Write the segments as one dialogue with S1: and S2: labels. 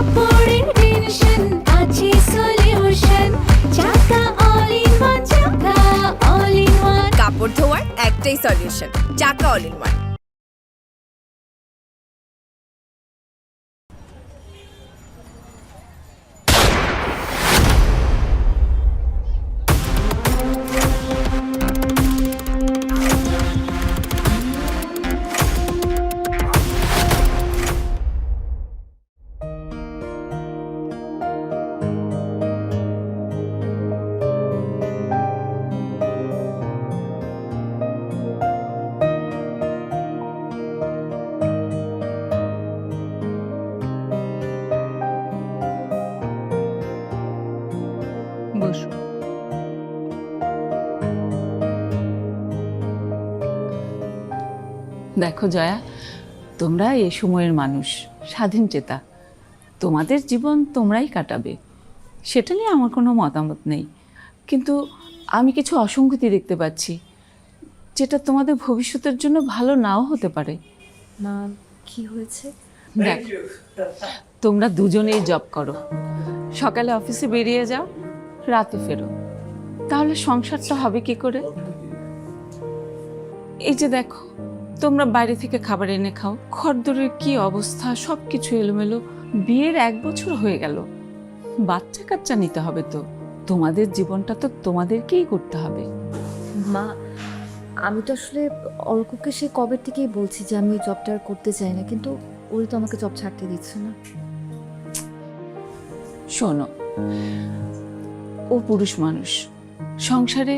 S1: কাপড়ের টেনশন আছে solution Chaka all in one Chaka all in one
S2: কাপড় ধোয়ার একটাই solution, Chaka all in one.
S3: বসো। দেখো জয়া, তোমরা এ সময়ের মানুষ, স্বাধীন চেতা, তোমাদের জীবন তোমরাই কাটাবে, সেটা নিয়ে আমার কোনো মতামত নেই। কিন্তু আমি কিছু অসঙ্গতি দেখতে পাচ্ছি, যেটা তোমাদের ভবিষ্যতের জন্য ভালো নাও হতে পারে।
S4: মা, কি হয়েছে?
S3: দেখো, তোমরা দুজনেই জব করো, সকালে অফিসে বেরিয়ে যাও, রাতে ফেরো, তাহলে সংসারটা হবে কি করে? এই যে দেখো, তোমরা বাইরে থেকে খাবার এনে খাও, খরদরের কি অবস্থা, সব কিছু এলোমেলো। বিয়ের 1 বছর হয়ে গেল, বাচ্চা কাচ্চা নিতে হবে, তো তোমাদের জীবনটা তো তোমাদেরকেই করতে হবে।
S4: মা, আমি তো আসলে অর্ককে সে কবে থেকেই বলছি যে আমি ওই জবটা আর করতে চাই না, কিন্তু ওই তো আমাকে জব ছাড়তে দিচ্ছে না।
S3: শোনো, ও পুরুষ মানুষ, সংসারে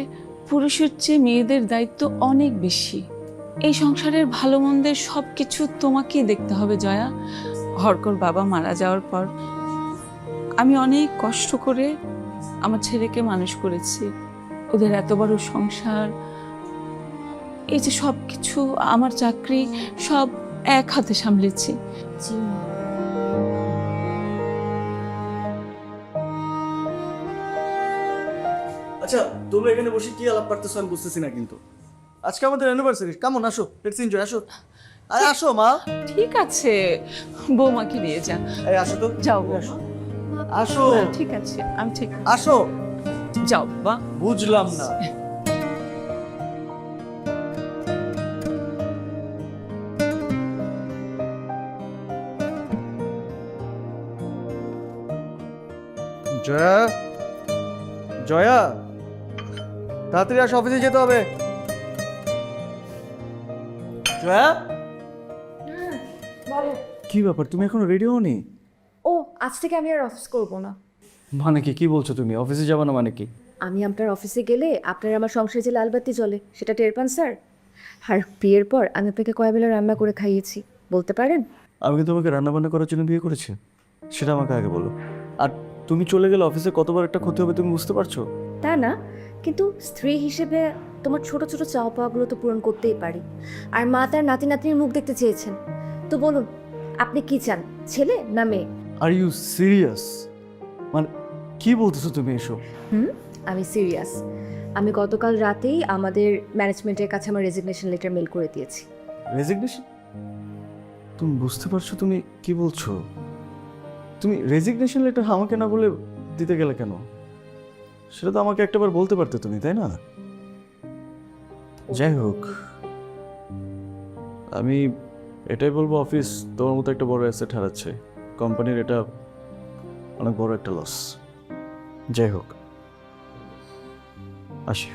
S3: পুরুষের চেয়ে মেয়েদের দায়িত্ব অনেক বেশি। এই সংসারের ভালো মন্দের সব কিছু তোমাকেই দেখতে হবে জয়া। হরকর বাবা মারা যাওয়ার পর আমি অনেক কষ্ট করে আমার ছেলেকে মানুষ করেছি, ওদের এত বড় সংসার, এই যে সব কিছু, আমার চাকরি, সব এক হাতে সামলেছি।
S4: জি মা।
S5: আচ্ছা, তোমরা এখানে বসে কি আলাপ করতেছো আমি বুঝতেছি না, কিন্তু আজকে আমাদের অ্যানিভার্সারি, কেমন আসো, লেটস এনজয়, আসো। আরে আসো মা।
S3: ঠিক আছে, বৌমাকে নিয়ে যা।
S5: এই আসো তো,
S3: যাও
S5: আসো আসো
S3: ঠিক আছে, আমি ঠিক
S5: আসো।
S3: যাও বা।
S5: বুঝলাম না। জয়া, জয়া, তাড়াতাড়ি আসো, অফিসে যেতে হবে। জয়া, কি ব্যাপার, তুমি এখনো রেডি হওনি?
S4: ও, আজ থেকে আমি আর অফিস করব না।
S5: মানে কি বলছো তুমি, অফিসে যাবে না মানে কি?
S4: আমি আপনার অফিসে গেলে আপনার আমার সংসারে যে লালবাতি জ্বলে সেটা টের পান স্যার। আর বিয়ের পর আমি আপনাকে কয় বেলা রান্না করে খাইয়েছি বলতে পারেন?
S5: আমি কি তোমাকে রান্না বান্না করার জন্য বিয়ে করেছি? সেটা আমাকে আগে বলো। আর তুমি চলে গেলে অফিসে কতবার একটা ক্ষতি হবে তুমি বুঝতে পারছো?
S4: তা না, কিন্তু স্ত্রী হিসেবে তোমার ছোট ছোট চাওয়া পাওয়াগুলো তো পূরণ করতেই পারি। আর মা তার নাতি নাতনির মুখ দেখতে চেয়েছেন, তো বলুন আপনি কি চান, ছেলে না মেয়ে?
S5: Are you serious? মানে কি বলতেছো তুমি এসব?
S4: আমি সিরিয়াস। আমি গতকাল রাতেই আমাদের ম্যানেজমেন্টের কাছে আমার রেজিগনেশন লেটার মেল করে দিয়েছি।
S5: রেজিগনেশন? তুমি বুঝতে পারছো তুমি কি বলছো? তুমি রেজিগনেশন লেটার আমাকে না বলে দিতে গেলে কেন? সেটা তো আমাকে একটাবার বলতে পারতে তুমি, তাই না? যাই হোক, আমি এটাই বলবো, অফিস তোমার মতো একটা বড় অ্যাসেট হারাচ্ছে, কোম্পানির এটা অনেক বড় একটা লস। যাই হোক, আসি।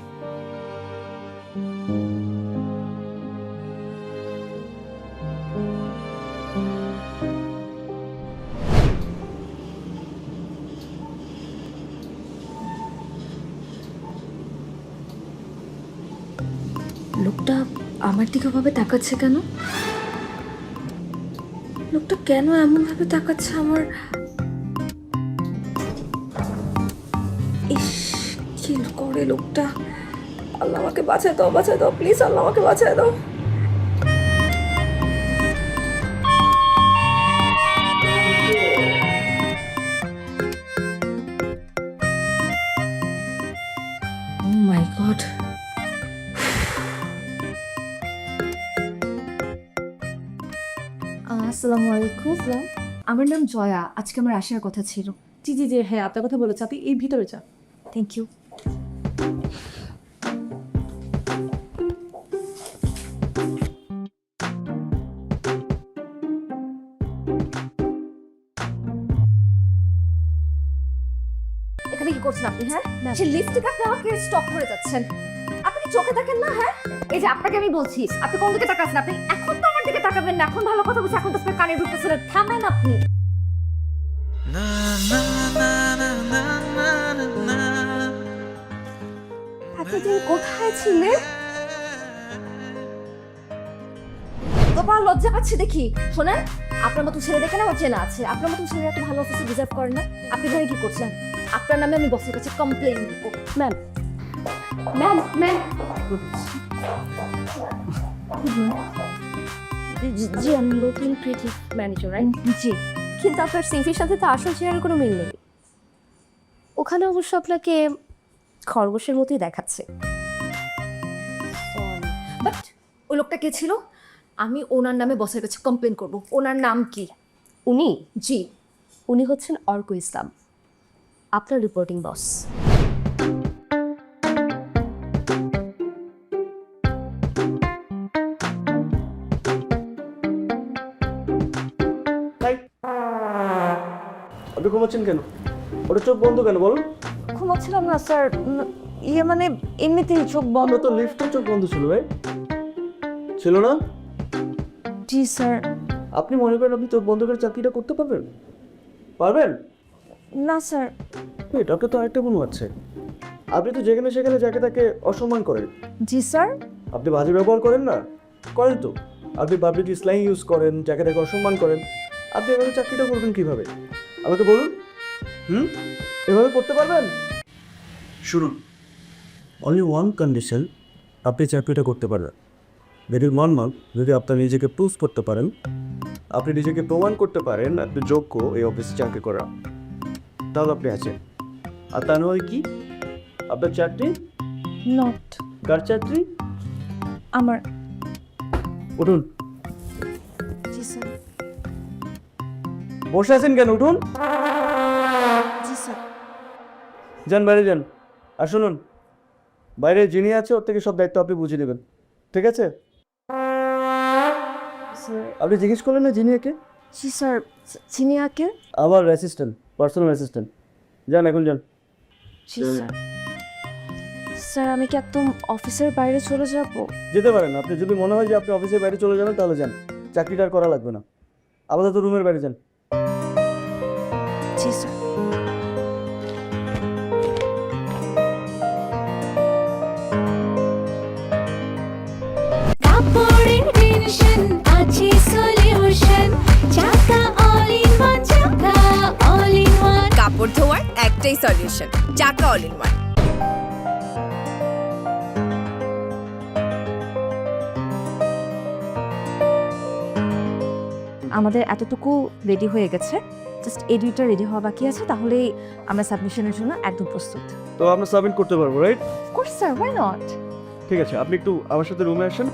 S4: লোকটা আমার দিকে ভাবে তাকাচ্ছে কেন? লোকটা কেন এমন ভাবে তাকাচ্ছে আমার? ইস, কি করে লোকটা! আল্লাহ আমাকে বাঁচায় দাও, বাঁচায় দাও প্লিজ, আল্লাহ আমাকে বাঁচায় দাও। ও মাই গড! আসসালামু আলাইকুম। আমার নাম জয়া, আজকে আমার আসার কথা ছিল।
S6: জি জি জি হ্যাঁ, আপনার কথা বলেছে, আপনি এই ভিতরে যান।
S4: Thank you. এখানে কি করছেন আপনি? হ্যাঁ, সে লিফট থেকে আপনি আমাকে স্টপ করে যাচ্ছেন। আপনি কি চোখে দেখেন না? হ্যাঁ, এই যে আপনাকে আমি বলছি, আপনি কোন দিকে তাকাচ্ছেন? আপনি এখন তো আমার দিকে তাকাবেন না। এখন ভালো কথা বলছি, এখন তো আপনার কানে ঢুকতেছিল। থামেন আপনি। এতদিন কোথায় ছিলেন? বাবা লজ্জা পাচ্ছি দেখি। শোনেন, আপনার মতো ছেলে দেখে না আমার চেনা আছে। আপনার মতো ছেলে এত ভালো অফিসে ডিজার্ভ করেন না। আপনি এখানে কি করছেন? আপনার নামে আমি বসের কাছে কমপ্লেইন দিব। ম্যাম ম্যাম ম্যাম জি, আমি নতুন ক্রিয়েটিভ ম্যানেজার। রাইট? জি, কিন্তু আপনার সিভির সাথে তো আসল চেহারার কোনো মিল নেই। ওখানে অবশ্য আপনাকে খরগোশের মতোই দেখাচ্ছে। বাট ওই লোকটা কে ছিল? আমি ওনার নামে বসের কাছে কমপ্লেন করব। ওনার নাম কি? উনি? জি, উনি হচ্ছেন অর্ক ইসলাম, আপনার রিপোর্টিং বস।
S5: আপনি ঘুমাচ্ছেন কেন? ওটা চোখ বন্ধ কেন বলুন?
S4: ঘুমাচ্ছিলাম না স্যার, ইয়ে মানে এমনিতেই চোখ বন্ধ।
S5: আমরা তো লিফটে চোখ বন্ধ ছিল ভাই, ছিল না?
S4: জি স্যার।
S5: আপনি মনে করেন আপনি চোখ বন্ধ করে চাকরিটা করতে পারবেন? পারবেন
S4: না স্যার।
S5: এটাকে তো আরেকটা মনে হচ্ছে, আপনি তো যেখানে সেখানে যাকে তাকে অসম্মান করেন।
S4: জি স্যার।
S5: আপনি বাজে ব্যবহার করেন না? করেন তো। আপনি পাবলিক স্ল্যাং ইউজ করেন, যাকে তাকে অসম্মান করেন। আপনি এভাবে চাকরিটা করবেন কিভাবে আমাকে বলুন? এভাবে করতে পারবেন? শুনুন, অনলি ওয়ান কন্ডিশন, আপনি চাকরিটা করতে পারবেন। ভেরি ওয়ান মান্থ যদি আপনার নিজেকে প্রুভ করতে পারেন, আপনি নিজেকে প্রমাণ করতে পারেন আপনি যোগ্য এই অফিসে চাকরি করা, তাহলে আপনি আছেন। আর তা নয় কি আপনার চাকরি?
S4: নট
S5: কার চাকরি?
S4: আমার।
S5: উঠুন।
S4: জি স্যার।
S5: বসে আছেন কেন? উঠুন।
S4: জি স্যার।
S5: যান বাইরে যান। আর শুনুন, বাইরে যিনি আছে ওর থেকে সব দায়িত্ব আপনি বুঝে নেবেন, ঠিক আছে?
S4: স্যার।
S5: আপনি জিজ্ঞেস করলেন না জিনিয়াকে?
S4: জি স্যার। চিনিয়াকে?
S5: আমার অ্যাসিস্ট্যান্ট, পার্সোনাল অ্যাসিস্ট্যান্ট। যান এখন যান।
S4: জি স্যার। স্যার আমি কি একদম অফিসের বাইরে চলে যাব?
S5: যেতে পারেন। আপনি যদি মনে হয় যে আপনি অফিসের বাইরে চলে যাবেন তাহলে যান, চাকরিটা আর করা লাগবে না। আপাতত রুমের বাইরে যান।
S4: জি স্যার।
S1: কাপড়ের টেনশন আছে solution Chaka all in one Chaka all in one
S2: কাপড় ধোয়ার একটাই solution, Chaka all in one.
S4: আমাদের এতটুকু রেডি হয়ে গেছে, জাস্ট এই দুইটা রেডি হওয়া বাকি আছে, তাহলেই আমরা সাবমিশনের জন্য একদম প্রস্তুত।
S5: তো আমরা সাবমিট করতে পারবো, right?
S4: Course sir, why not?
S5: ঠিক আছে, আপনি একটু আমার সাথে রুমে আসেন।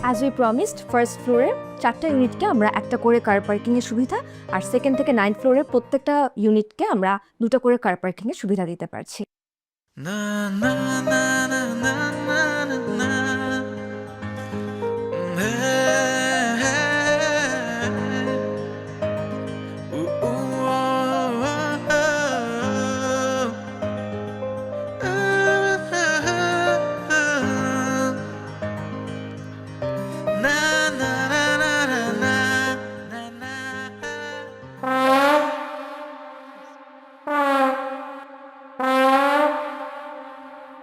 S4: অ্যাজ উই প্রমিসড, ফার্স্ট ফ্লোরে 4টা ইউনিটকে আমরা একটা করে কার পার্কিংয়ের সুবিধা, আর সেকেন্ড থেকে 9th ফ্লোরের প্রত্যেকটা ইউনিটকে আমরা 2টা করে কার পার্কিংয়ের সুবিধা দিতে পারছি।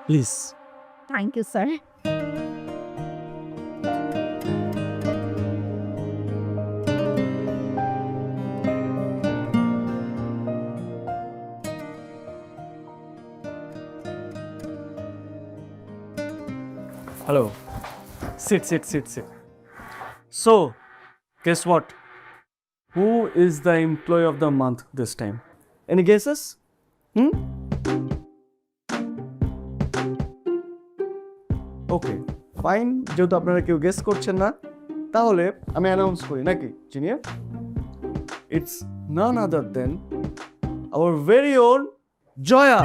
S5: Please.
S4: Thank you sir.
S5: Hello. Sit. So, guess what? Who is the employee of the month this time? Any guesses? Okay, fine. যেহেতু আপনারা কেউ গেস করছেন না, তাহলে আমি অ্যানাউন্স করি নাকি Jinia? It's none other than our very own Jaya.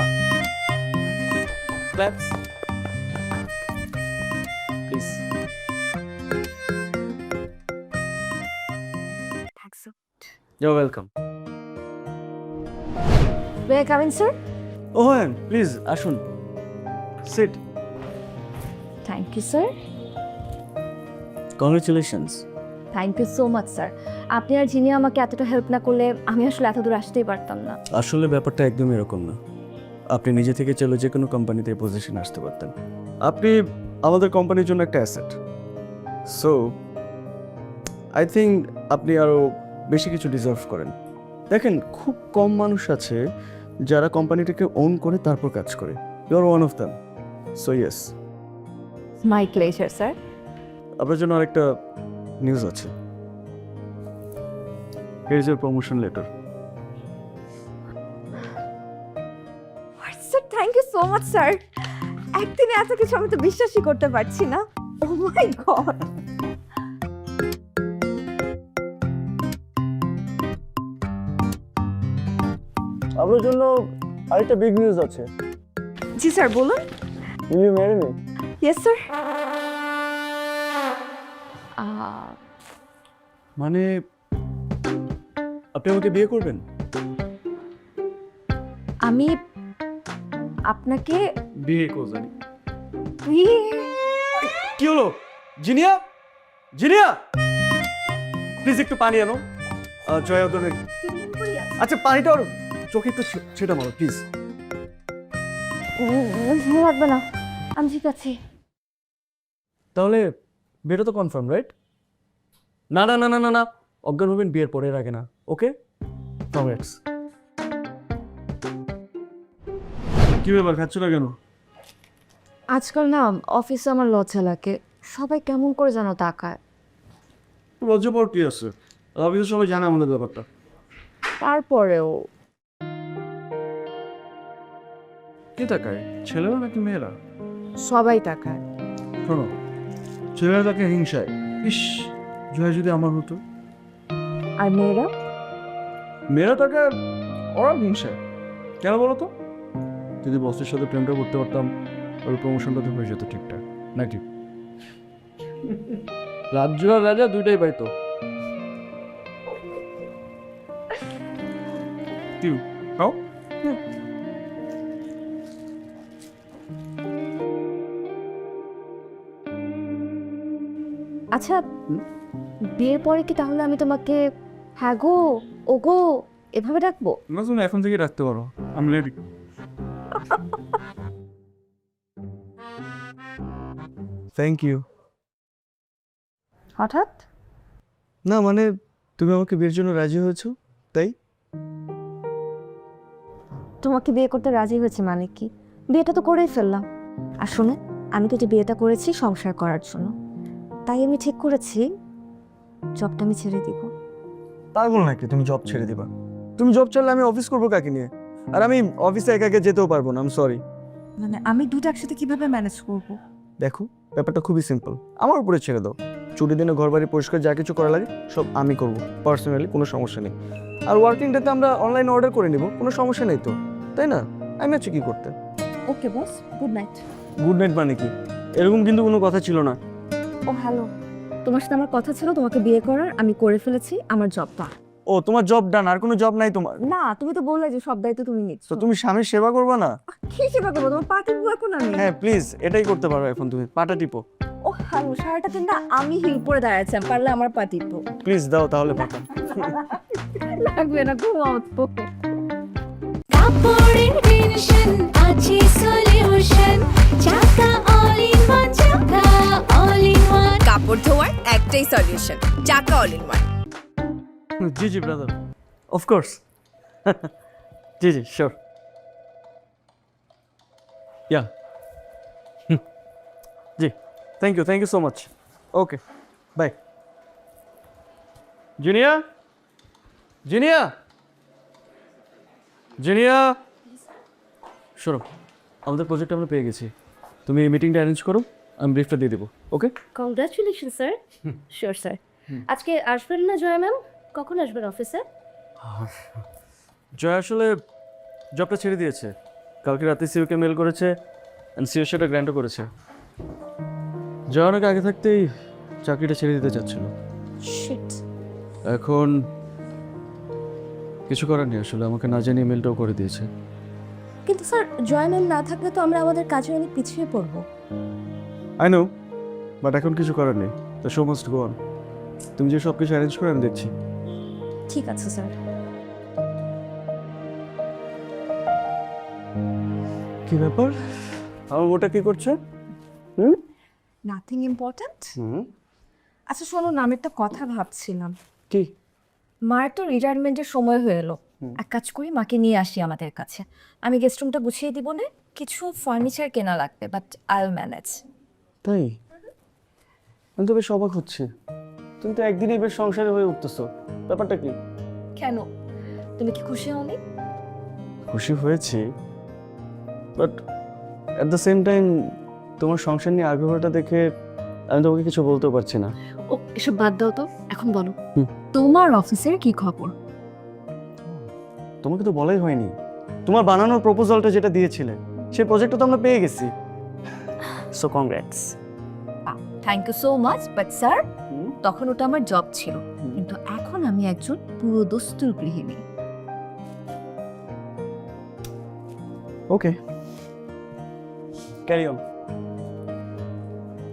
S5: Claps. Please. You're welcome.
S4: May I come in, sir?
S5: Oh, ma'am, please, আসুন। Sit.
S4: Thank you, sir.
S5: Congratulations.
S4: Thank you so much sir. আপনি আর যিনি আমাকে এতটা হেল্প না করলে আমি আসলে এত দূর আসতেই পারতাম না।
S5: আসলে ব্যাপারটা একদমই এরকম না। আপনি নিজে থেকে চলে যে কোনো কোম্পানিতে এই পজিশনে আসতে পারতেন। আপনি আমাদের কোম্পানির জন্য একটা অ্যাসেট। সো আই থিঙ্ক আপনি আরও বেশি কিছু ডিজার্ভ করেন। দেখেন, খুব কম মানুষ আছে যারা কোম্পানিটাকে ওন করে তারপর কাজ করে। You are one of them. So yes.
S4: My pleasure sir.
S5: আপনার জন্য আরেকটা নিউজ আছে। Here is your promotion letter.
S4: Sir thank you so much sir. একদিনে এত কিছু আমি তো বিশ্বাসই করতে পারছি না। Oh my god.
S5: আপনার জন্য আরেকটা বিগ নিউজ আছে।
S4: জি স্যার বলুন।
S5: Will you marry me?
S4: Yes sir.
S5: মানে আপনি আমাকে বিয়ে করবেন?
S4: আমি আপনাকে
S5: বিয়ে করবেন?
S4: বিয়ে-
S5: কি হলো জিনিয়া? জিনিয়া প্লিজ একটু পানি আনো। জয়া ওদের আচ্ছা পানিটা ওর চোখে একটু ছেটা মারো প্লিজ।
S4: লাগবে না, আমি ঠিক আছি।
S5: তাহলে বিয়েটা তো কনফার্ম, রাইট? না না না না না না, অজ্ঞান হবেন বিয়ের পরের আগে না। ওকে, কংগ্রেটস। কি ব্যাপার, খাচ্ছ না কেন?
S4: আজকাল না অফিসে আমার লজ্জা লাগে, সবাই কেমন করে যেন তাকায়।
S5: লজ্জা পাওয়ার কি আছে? অফিসে সবাই জানে আমাদের ব্যাপারটা।
S4: তারপরেও
S5: কে তাকায়, ছেলেরা নাকি মেয়েরা?
S4: সবাই তাকায়।
S5: শোনো, ছেলেরা তাকে হিংসায়, ইস জয়া যদি আমার হতো।
S4: আর মেয়েরা?
S5: মেয়েরা তাকে ওরা হিংসায়। কেন বলো তো? যদি বসের সাথে প্রেমটা করতে পারতাম, ওর প্রমোশনটা তো হয়ে যেত ঠিকঠাক নাকি? রাজ্য আর রাজা দুইটাই পাইতো। তুই খাও।
S4: আচ্ছা বিয়ের পরে কি তাহলে আমি তোমাকে হ্যাঁ গো ও গো এভাবে ডাকবো?
S5: না তুমি এখন থেকে রাখতে পারো, আমি রেডি। Thank you.
S4: হঠাৎ?
S5: না মানে তুমি আমাকে বিয়ের জন্য রাজি হয়েছো তাই।
S4: তোমাকে বিয়ে করতে রাজি হয়েছে মানে কি? বিয়েটা তো করেই ফেললাম। আর শোনো, আমি তো যে বিয়েটা করেছি সংসার করার জন্য, তাই আমি ঠিক করেছি জবটা আমি ছেড়ে দিব।
S5: পাগল নাকি তুমি জব ছেড়ে দিবা? তুমি জব ছাড়লে আমি অফিস করবো কাকে নিয়ে? আর আমি অফিসে একা একা যেতেও পারবো না, আই এম সরি।
S6: মানে আমি দুটো একসাথে কিভাবে ম্যানেজ করব?
S5: দেখো ব্যাপারটা খুবই সিম্পল, আমার উপরে ছেড়ে দাও। ছুটির দিনে ঘর বাড়ি পরিষ্কার যা কিছু করা লাগে সব আমি করবো পার্সোনালি, কোনো সমস্যা নেই। আর ওয়ার্কিং ডেতে আমরা অনলাইনে অর্ডার করে নিব, কোনো সমস্যা নেই তো, তাই না? আমি আছি কি করতে।
S6: ওকে বস, গুড নাইট।
S5: গুড নাইট মানে কি? এরকম কিন্তু কোনো কথা ছিল না।
S4: ও হ্যালো, তোমার সাথে আমার কথা ছিল তোমাকে বিয়ে করার, আমি করে ফেলেছি, আমার জবটা।
S5: ও তোমার জব ডান, আর কোনো জব নাই তোমার?
S4: না তুমি তো বললে যে সব দায়িত্ব তুমি নিচ্ছ।
S5: তো তুমি স্বামীর সেবা করবে না?
S4: কি সেবা করবো? তোমার পা টিপবো এখন আমি?
S5: হ্যাঁ প্লিজ, এটাই করতে পারো এখন, তুমি পাটা টিপো।
S4: ও হ্যালো, সারাটা দিন না আমি হিল পরে দাঁড়াচ্ছি, পারলে আমার পা টিপবো।
S5: প্লিজ দাও তাহলে পাটা।
S4: লাগবে না, ঘুমাও তো।
S1: কাপড়ের টেনশন আছে solution Chaka all in one Chaka all in one
S2: কাপড় ধোয়ার একটাই solution, Chaka all in one.
S5: জি জি ব্রাদার, অফকোর্স। জি জি শিওর। ইয়া জি, thank you so much. Okay bye. Junia, Junia, Junia, শোনো আমাদের প্রজেক্ট আমরা পেয়ে গেছি। তুমি এই মিটিংটা অ্যারেঞ্জ করো, আমি ব্রিফটা দিয়ে দেবো, okay?
S4: Congratulation sir. Sure sir. আজকে আসবেন না জয়া ম্যাম? কখন আসবেন অফিসে?
S5: জয় আসলে জবটা ছেড়ে দিয়েছে, কালকে রাতে সিওকে মেল করেছে অ্যান্ড সিও সেটা গ্র্যান্টও করেছে। জয় অনেক আগে থাকতেই চাকরিটা ছেড়ে দিতে চাচ্ছিল।
S4: শিট।
S5: এখন কিছু করার নেই, আসলে আমাকে না জানিয়ে মেলটাও করে দিয়েছে।
S4: কিন্তু স্যার জয়া ম্যাম না থাকলে তো আমরা আমাদের কাজে অনেক পিছিয়ে পড়বো।
S5: আই নো, বাট এখন কিছু করার নেই, the show must go on. তুমি যে সব কিছু অ্যারেঞ্জ করে আমি দেখছি।
S4: ঠিক আছে স্যার।
S5: কি ব্যাপার, আমার ওটা কি করছে?
S6: Nothing important.
S5: হুম,
S6: আচ্ছা শোনো না, আমি একটা কথা ভাবছিলাম।
S5: কি?
S4: মায়ের তো রিটায়ারমেন্টের সময় হয়ে এলো, এক কাজ করি মাকে নিয়ে আসি আমাদের কাছে। আমি গেস্ট রুমটা গুছিয়ে দিব না, কিছু ফার্নিচার কেনা লাগবে, বাট আই উইল ম্যানেজ।
S5: তাই? আমি তো বেশ অবাক হচ্ছে, তুমি তো একদিনই বেশ সংসারে হয়ে উঠতেছো, ব্যাপারটা কি?
S4: কেন, তুমি কি খুশি হওনি?
S5: খুশি হয়েছি, but at the same time তোমার সংসার নিয়ে আগ্রহটা দেখে আমি তোমাকে কিছু বলতেও পারছি না।
S4: ও এসব বাদ দাও তো, এখন বলো
S5: হুম।
S4: তোমার অফিসের কি খবর?
S5: তোমাকে তো বলাই হয়নি, তোমার বানানোর প্রপোজালটা যেটা দিয়েছিলে সেই প্রজেক্টটা তো আমরা পেয়ে গেছি, so congrats.
S4: Thank you so much, but sir তখন ওটা আমার জব ছিল, কিন্তু এখন আমি একজন পুরো দস্তুর গৃহিণী।
S5: ওকে, ক্যারি অন।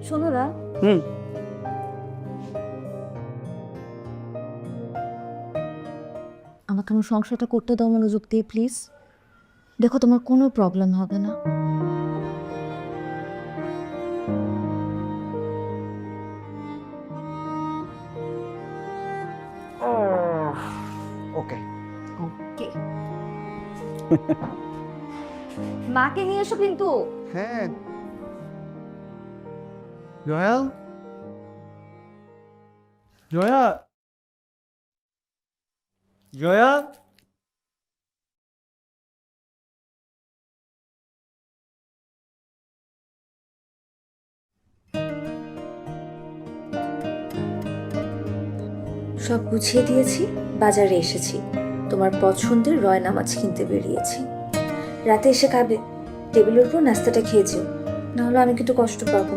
S4: শোনো না,
S5: হুম,
S4: আমাকে আমার সংসারটা করতে দাও মনোযোগ দিয়ে প্লিজ। দেখো তোমার কোনো প্রবলেম হবে না।
S5: ওকে।
S4: ওকে। মাকে নিয়ে এসো কিন্তু।
S5: হ্যাঁ। জয়া, জয়া, জয়া।
S7: সব গুছিয়ে দিয়েছি, বাজারে এসেছি, তোমার পছন্দের রয়না মাছ কিনতে বেরিয়েছি। রাতে এসে খাবে, টেবিলের উপর নাস্তাটা খেয়ে যেও, নাহলে আমি কিন্তু কষ্ট পাবো।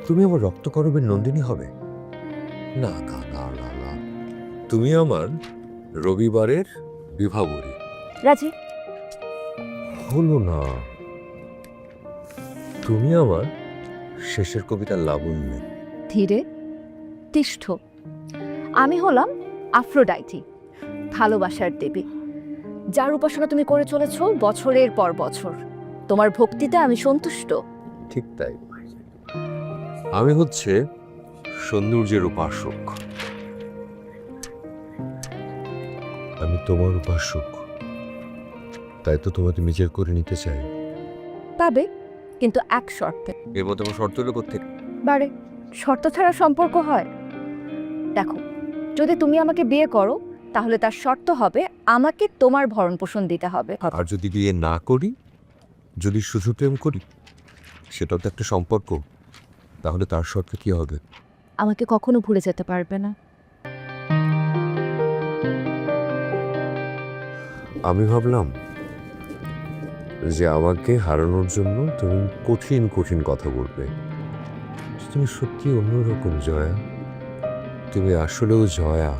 S8: তুমি আমার রক্তকরবের নন্দিনী হবে? না না না না না, তুমি আমার রবিবারের বিভাবরী।
S4: রাজি?
S8: হলো না, তুমি আমার শেষের কবিতা লাবণ্য।
S4: ধীরে তিষ্ঠ। আমি হলাম আফ্রোডাইটি, ভালোবাসার দেবী, যার উপাসনা তুমি করে চলেছ বছরের পর বছর। তোমার ভক্তিতে আমি সন্তুষ্ট।
S8: ঠিক তাই, আমি হচ্ছে সৌন্দর্যের উপাসক। আমি তোমার উপাসক, তাই তো তোমাকে নিজের করে নিতে চাই।
S4: পাবে, কিন্তু এক শর্তে।
S8: এর মধ্যে আমার শর্ত হলো কোত্থেকে?
S4: বারে, শর্ত ছাড়া সম্পর্ক হয়? দেখো, যদি তুমি আমাকে বিয়ে করো তাহলে তার শর্ত হবে আমাকে তোমার ভরণ পোষণ দিতে হবে।
S8: আর যদি বিয়ে না করি, যদি শুধু প্রেম করি, সেটাও তো একটা সম্পর্ক, তাহলে তার শর্তে কি হবে?
S4: আমাকে কখনো ভুলে যেতে পারবে না।
S8: আমি ভাবলাম যে আমাকে হারানোর জন্য তুমি কঠিন কঠিন কথা বলবে, তুমি সত্যি অন্যরকম জয়া। তুমি আসলেও জয়া,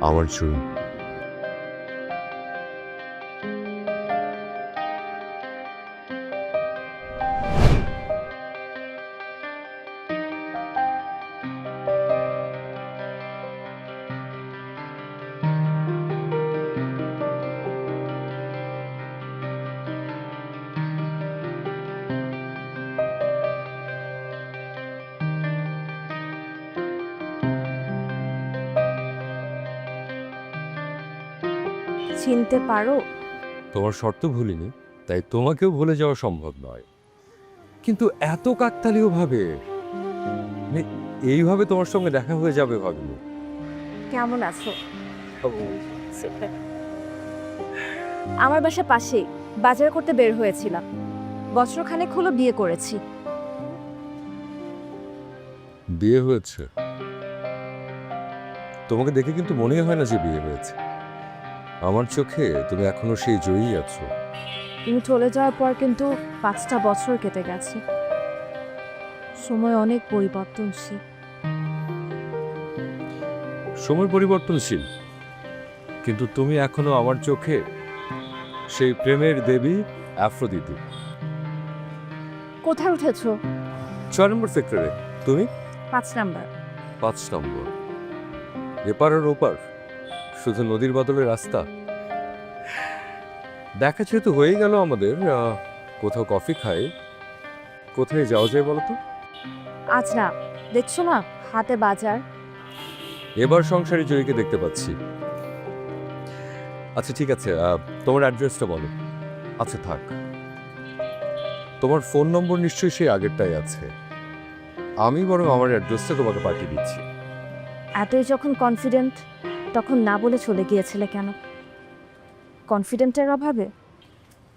S8: আমার জন্য।
S6: চিনতে পারো?
S8: তোমার শর্ত ভুলিনি, তাই তোমাকেও ভুলে যাওয়া সম্ভব নয়। কিন্তু এত কাকতালীয় ভাবে, মানে এইভাবে তোমার সঙ্গে দেখা হয়ে যাবে ভাবিনি।
S6: কেমন আছো? আমার বাসা পাশেই, বাজার করতে বের হয়েছিলাম। বছরখানেক হলো বিয়ে করেছি।
S8: বিয়ে হয়েছে? তোমাকে দেখে কিন্তু মনেই হয় না যে বিয়ে হয়েছে। আমার চোখে তুমি এখনো সেই জয়ী আছো।
S6: তুমি চলে যাওয়ার পর কিন্তু 5টা বছর কেটে গেছে। সময় অনেক পরিবর্তনশীল।
S8: সময় পরিবর্তনশীল, কিন্তু তুমি এখনো আমার চোখে সেই প্রেমের দেবী অ্যাফ্রোদিতি।
S6: কোথায় উঠেছো?
S8: 6 নম্বর সেক্টরে। তুমি?
S6: 5 নাম্বার।
S8: 5 নম্বর। এপার আর ওপার শুধু নদীর বদলে রাস্তা। দেখা যেহেতু হয়ে গেল আমাদের, কোথাও কফি খাই। কোথায় যাওয়া যায় বলো তো?
S6: আজ না, দেখছো না হাতে বাজার।
S8: এবার সংসারী জয়ীকে দেখতে পাচ্ছি। আচ্ছা ঠিক আছে, তোমার অ্যাড্রেসটা বলো। আচ্ছা থাক, তোমার ফোন নম্বর নিশ্চয়ই সেই আগেরটাই আছে। আমি বরং আমার অ্যাড্রেসটা তোমাকে পাঠিয়ে দিচ্ছি।
S6: এতই যখন কনফিডেন্ট, তখন না বলে চলে গিয়েছিলে কেন? কনফিডেন্টের অভাবে?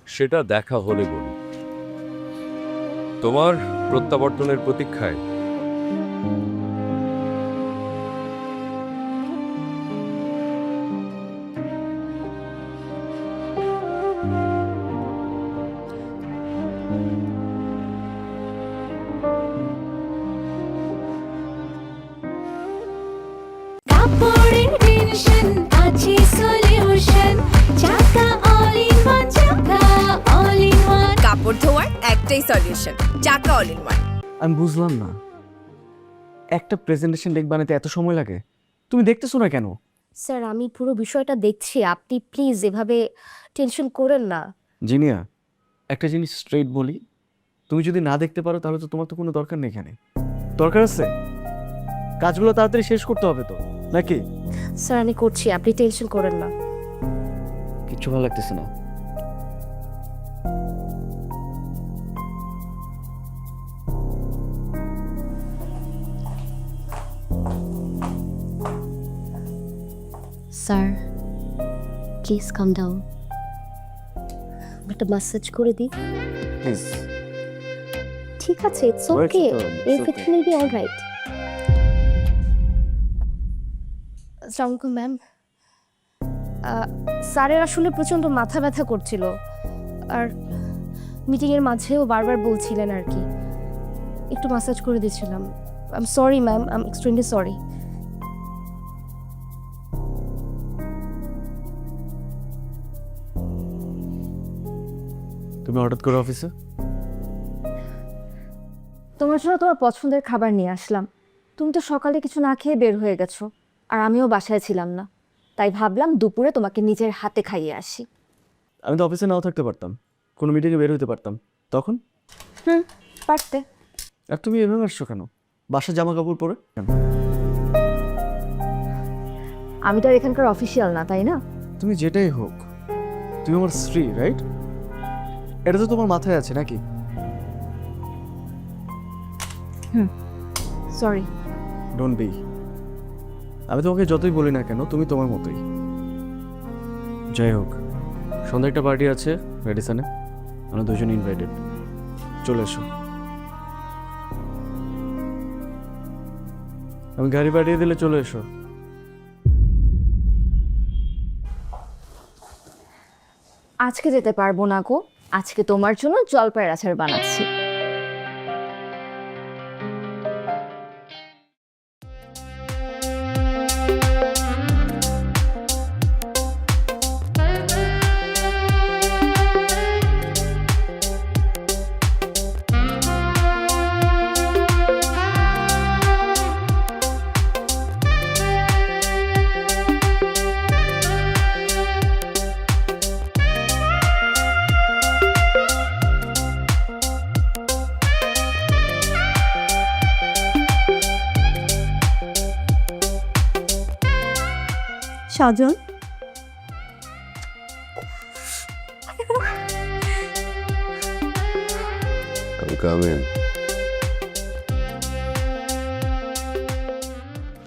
S8: সেটা দেখা হলে বলি। তোমার প্রত্যাবর্তনের প্রতীক্ষায়
S1: কাপড়ের টেনশন আছে solution Chaka all in one Chaka all in one
S2: কাপড় ধোয়ার একটাই solution, Chaka all in one.
S5: আমি বুঝলাম না, একটা প্রেজেন্টেশন ডেক বানাতে এত সময় লাগে? তুমি দেখতেছো না কেন?
S4: স্যার আমি পুরো বিষয়টা দেখছি, আপনি প্লিজ এভাবে টেনশন করেন না।
S5: জিনিয়া, একটা জিনিস স্ট্রেট বলি, তুমি যদি না দেখতে পারো তাহলে তো তোমার তো কোনো দরকার নেই এখানে। দরকার আছে, কাজগুলো তাড়াতাড়ি শেষ করতে হবে তো, নাকি?
S4: স্যার আমি করছি, আপনি টেনশন করেন না।
S5: কিচ্ছু ভালো লাগতেছে না।
S4: স্যার প্লিজ কাম ডাউন, একটা ম্যাসাজ করে দিই।
S5: প্লিজ।
S4: ঠিক আছে, it's
S5: Where's
S4: okay,
S5: the- it's
S4: everything will be alright. আসসালামু আলাইকুম ম্যাম। স্যারের আসলে প্রচণ্ড মাথা ব্যথা করছিল, আর মিটিংয়ের মাঝেও বারবার বলছিলেন আর কি। একটু ম্যাসাজ করে দিয়েছিলাম। I am sorry ma'am, I am extremely sorry.
S5: তুমি হঠাৎ করে অফিসে?
S6: তোমার জন্য তোমার পছন্দের খাবার নিয়ে আসলাম। তুমি তো সকালে কিছু না খেয়ে বের হয়ে গেছো, আর আমিও বাসায় ছিলাম না, তাই ভাবলাম দুপুরে তোমাকে নিজের হাতে খাইয়ে আসি।
S5: আমি তো অফিসে নাও থাকতে পারতাম, কোনো মিটিংয়ে বের হতে পারতাম তখন।
S6: পারতে।
S5: আর তুমি এভাবে আসছো কেন? বাসা জামা কাপড় পরে কেন?
S6: আমি তো আর এখানকার অফিসিয়াল না, তাই না?
S5: তুমি যেটাই হোক, তুমি আমার স্ত্রী, রাইট? এটা তো তোমার মাথায় আছে নাকি?
S6: সরি।
S5: Don't be. আমি তোমাকে যতই বলি না কেন, তুমি তোমার মতোই। যাই হোক, সন্ধ্যা একটা পার্টি আছে রেডিসনে, আমরা দুজন ইনভাইটেড, চলে এসো। আমি গাড়ি পাঠিয়ে দিলে চলে এসো।
S6: আজকে যেতে পারবো না গো, আজকে তোমার জন্য জলপাইয়ের আচার বানাচ্ছি। সাজন,
S8: I'm coming.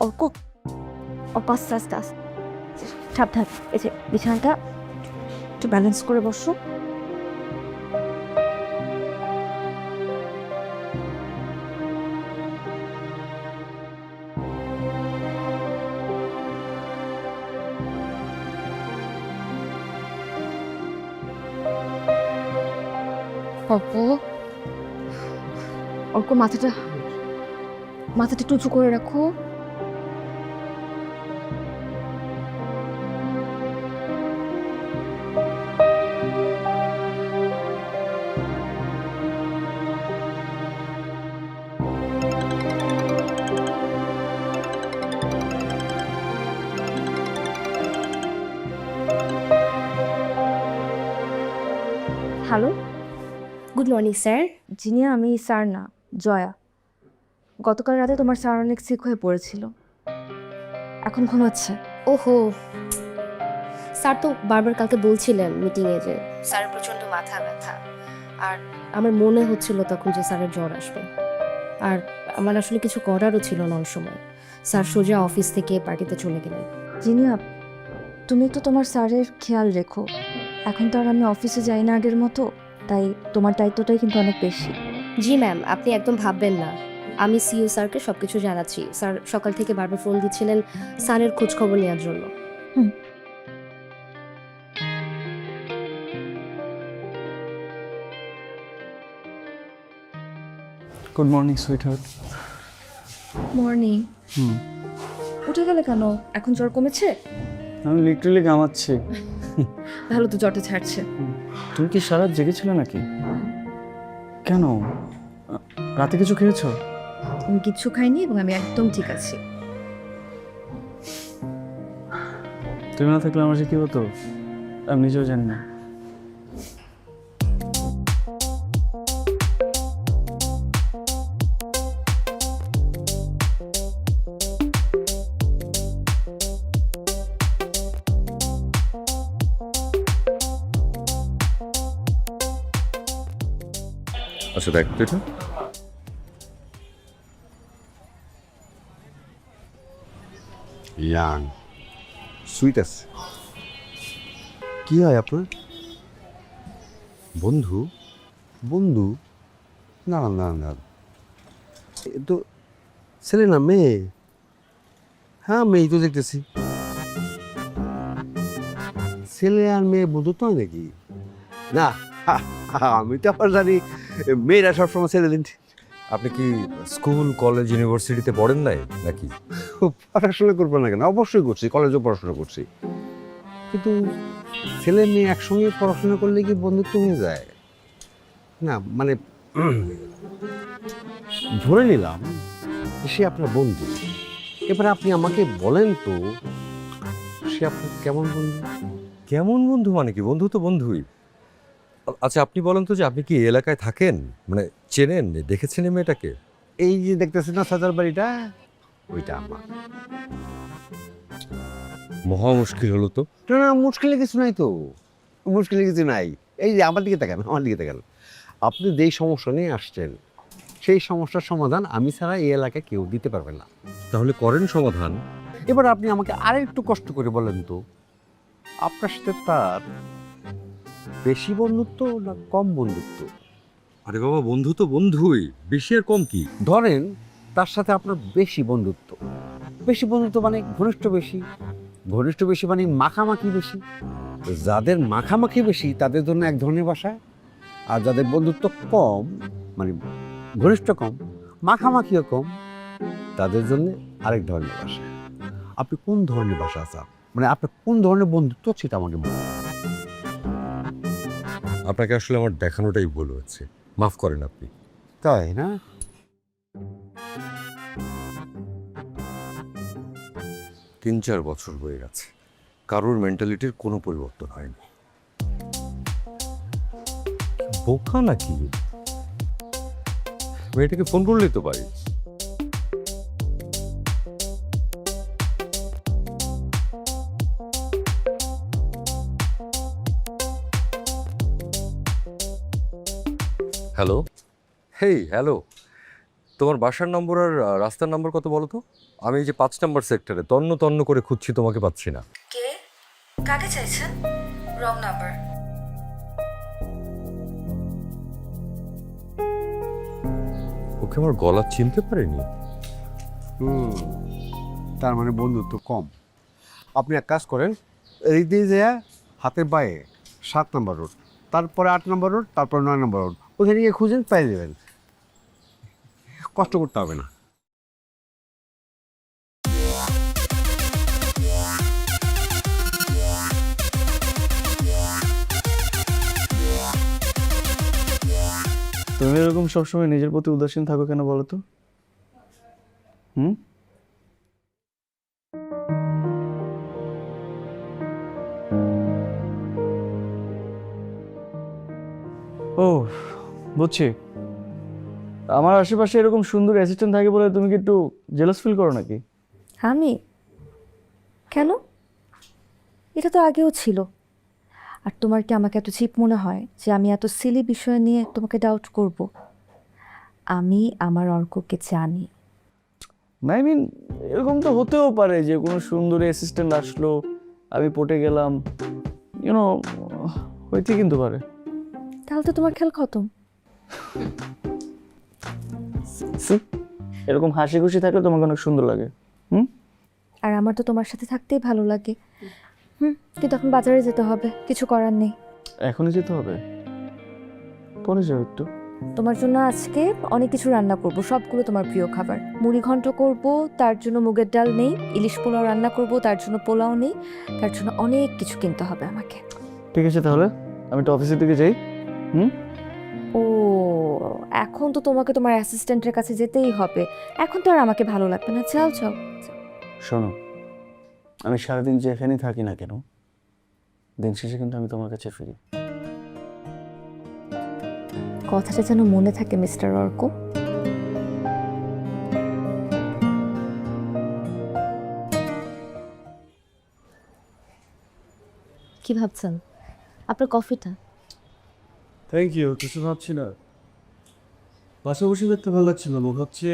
S6: অর্ক, আস্তে আস্তে আস্তে, সাবধান। এই যে বিছানাটা একটু ব্যালেন্স করে বসো। অর্ক, অর্ক, মাথাটা একটু উঁচু করে রাখো। Hello,
S9: good morning sir.
S6: Jinia, আমি স্যার না, জয়া। গতকাল রাতে তোমার স্যার অনেক সিক হয়ে পড়েছিল, এখন ঘুমাচ্ছে।
S9: ওহো, স্যার তো বারবার কালকে বলছিলেন মিটিংয়ে যে স্যারের প্রচণ্ড মাথা ব্যথা, আর আমার মনে হচ্ছিল তখন যে স্যারের জ্বর আসবে, আর আমার আসলে কিছু করারও ছিল না ওই সময়। স্যার সোজা অফিস থেকে পার্টিতে চলে গেলেন।
S6: জিনিয়া, তুমি তো তোমার স্যারের খেয়াল রেখো। এখন তো আর আমি অফিসে যাই না আগের মতো, তাই তোমার দায়িত্বটাই কিন্তু অনেক বেশি।
S9: জি ম্যাম, আপনি একদম ভাববেন না, আমি সিইও স্যারকে সব কিছু জানাচ্ছি। স্যার সকাল থেকে বারবার ফোন দিচ্ছিলেন স্যারের খোঁজ খবর নেওয়ার জন্য।
S5: Good morning sweet heart.
S6: Morning. উঠে গেলে কেন? এখন জ্বর কমেছে?
S5: আমি লিটারালি ঘামাচ্ছি।
S6: ভালো তো, জ্বরটা ছাড়ছে।
S5: তুমি কি সারা রাত জেগেছিলে নাকি? কেন, রাতে কিছু খেয়েছো?
S6: আমি কিচ্ছু খাইনি এবং আমি একদম ঠিক আছি।
S5: তুমি না থাকলে আমার যে কি হতো আমি নিজেও জানি না।
S8: আচ্ছা দেখ তো এটা।
S10: ইয়াং সুইট আছে। কি হয় আপনার?
S8: বন্ধু?
S10: বন্ধু? না না না না, এ তো ছেলে না মেয়ে। হ্যাঁ মেয়ে তো দেখতেছি। ছেলে আর মেয়ে বন্ধুত্ব হয় নাকি? না, আমি তো আবার জানি মেয়েরা সবসময় ছেলে দিন।
S8: আপনি কি স্কুল কলেজ ইউনিভার্সিটিতে পড়েন নাই নাকি?
S10: পড়াশোনা করবো না কেন? অবশ্যই করছি, কলেজেও পড়াশোনা করছি, কিন্তু ছেলে মেয়ে একসঙ্গে পড়াশোনা করলে কি বন্ধুত্ব হয়ে যায়? না মানে ধরে নিলাম সে আপনার বন্ধু, এবার আপনি আমাকে বলেন তো সে আপনার কেমন বন্ধু?
S8: কেমন বন্ধু মানে কি? বন্ধু তো বন্ধুই। আচ্ছা আপনি বলেন তো যে আপনি কি এই এলাকায় থাকেন, মানে চেনেন, দেখেছেন এই মেয়েটাকে?
S10: এই যে দেখতেছেন না সাজার বাড়িটা, ওইটা আমার।
S8: মহা মুশকিল হলো তো।
S10: না না, মুশকিলে কিছু নাই তো, মুশকিলে কিছু নাই। এই যে আমার দিকে তাকান, আমার দিকে তাকান। আপনি যেই সমস্যা নিয়ে আসছেন সেই সমস্যার সমাধান আমি ছাড়া এই এলাকায় কেউ দিতে পারবে না।
S8: তাহলে করেন সমাধান।
S10: এবার আপনি আমাকে আরেকটু কষ্ট করে বলেন তো, আপনার সাথে তার বেশি বন্ধুত্ব না কম বন্ধুত্ব?
S8: আরে বাবা, বন্ধু তো বন্ধুই, বেশি আর কম কি?
S10: ধরেন তার সাথে আপনার বেশি বন্ধুত্ব। বেশি বন্ধুত্ব মানে ঘনিষ্ঠ বেশি, ঘনিষ্ঠ বেশি মানে মাখামাখি বেশি। যাদের মাখামাখি বেশি তাদের জন্য এক ধরনের ভাষা, আর যাদের বন্ধুত্ব কম মানে ঘনিষ্ঠ কম, মাখামাখিও কম, তাদের জন্য আরেক ধরনের ভাষা। আপনি কোন ধরনের ভাষা চান, মানে আপনার কোন ধরনের বন্ধুত্ব সেটা আমাকে বলুন।
S8: আপনাকে আসলে আমার দেখানোটাই ভুল হচ্ছে, মাফ করেন আপনি।
S10: তাই না?
S8: 3-4 বছর হয়ে গেছে, কারোর মেন্টালিটির কোনো পরিবর্তন হয়নি। বোকা নাকি? মেয়েটাকে ফোন করলেই তো পারি। হ্যালো, হেই হ্যালো, তোমার বাসার নম্বর আর রাস্তার নম্বর কত বলো তো? আমি এই যে 5 নম্বর সেক্টরে তন্ন তন্ন করে খুঁজছি, তোমাকে পাচ্ছি না।
S7: কে কাকে চাইছেন? Wrong number.
S8: ওকে আমার গলা চিনতে পারেনি।
S10: তার মানে বন্ধুত্ব কম। আপনি এক কাজ করেন, এই দিয়ে যায় হাতের বায়ে 7 নম্বর রোড, তারপরে 8 নম্বর রোড, তারপরে 9 নম্বর রোড, ওখানে গিয়ে খুঁজেন, পাই দেবেন। কষ্ট করতে হবে না।
S5: তুমি এরকম সবসময় নিজের প্রতি উদাসীন থাকো কেন বলো তো? হুম? ও বুঝছি, আমার আশেপাশে এরকম সুন্দর অ্যাসিস্ট্যান্ট থাকে বলে তুমি কি একটু জেলাস ফিল করো নাকি?
S6: আমি কেন? এটা তো আগেও ছিল। আর তোমার কি আমাকে এত চিপ মনে হয় যে আমি এত সিলি বিষয় নিয়ে তোমাকে ডাউট করব? আমি আমার অর্ককে জানি।
S5: না, আই মিন এরকম তো হতেও পারে যে কোনো সুন্দরী অ্যাসিস্ট্যান্ট আসলো, আমি পটে গেলাম, ইউনো, হইতে কিন্তু পারে।
S6: তাহলে তো তোমার খেল খতম।
S5: এরকম হাসি খুশি থাকলে তোমাকে অনেক সুন্দর লাগে। হুম?
S6: আর আমার তো তোমার সাথে থাকতেই ভালো লাগে। কিন্তু এখন বাজারে যেতে হবে, কিছু করার নেই।
S5: এখনই যেতে হবে? পরে যাও একটু।
S6: তোমার জন্য আজকে অনেক কিছু রান্না করব, সবগুলো তোমার প্রিয় খাবার। মুড়ি ঘন্ট করব, তার জন্য মুগের ডাল নেই। ইলিশ পোলাও রান্না করব, তার জন্য পোলাও নেই। তার জন্য অনেক কিছু কিনতে হবে আমাকে।
S5: ঠিক আছে, তাহলে আমি তো অফিসের দিকে যাই।
S6: ও, এখন তো তোমাকে তোমার অ্যাসিস্ট্যান্টের কাছে যেতেই হবে। এখন তো আর আমাকে ভালো লাগবে না। যাও যাও।
S5: শোনো, আমি সারাদিন যেখানেই থাকি না কেন, দিন শেষে কিন্তু আমি তোমার কাছে ফিরি।
S6: কথাটা যেন মনে থাকে মিস্টার অর্ক।
S9: কি ভাবছেন? আপনার কফিটা?
S5: Thank you. কিছু ভাবছি না, বাসা বসে দেখতে ভালো লাগছিল না। ভাবছে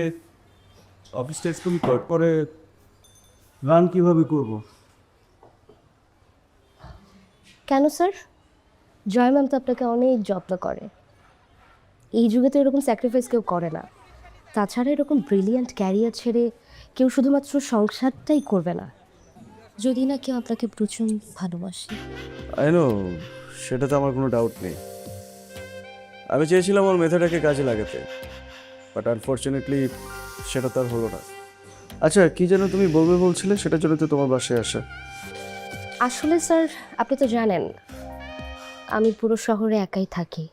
S5: অফিস টেক্স করার পরে রান কিভাবে করব।
S9: কেন স্যার? জয় ম্যাম তো আপনাকে অনেক যত্ন করে। এই যুগে তো এরকম স্যাক্রিফাইস কেউ করে না। তাছাড়া এরকম ব্রিলিয়ান্ট ক্যারিয়ার ছেড়ে কেউ শুধুমাত্র সংসারটাই করবে না, যদি না কেউ আপনাকে প্রচুর ভালোবাসে।
S5: আই নো, সেটা তো আমার কোনো ডাউট নেই। আমি চেয়েছিলাম ওর মেধাটাকে কাজে লাগাতে, বাট আনফর্চুনেটলি সেটা তার হলো না। আচ্ছা, কি যেন তুমি বলবে বলছিলে, সেটার জন্য তো তোমার বাসায় আসা।
S9: আসলে স্যার, আপনি তো জানেন আমি পুরো শহরে একাই থাকি।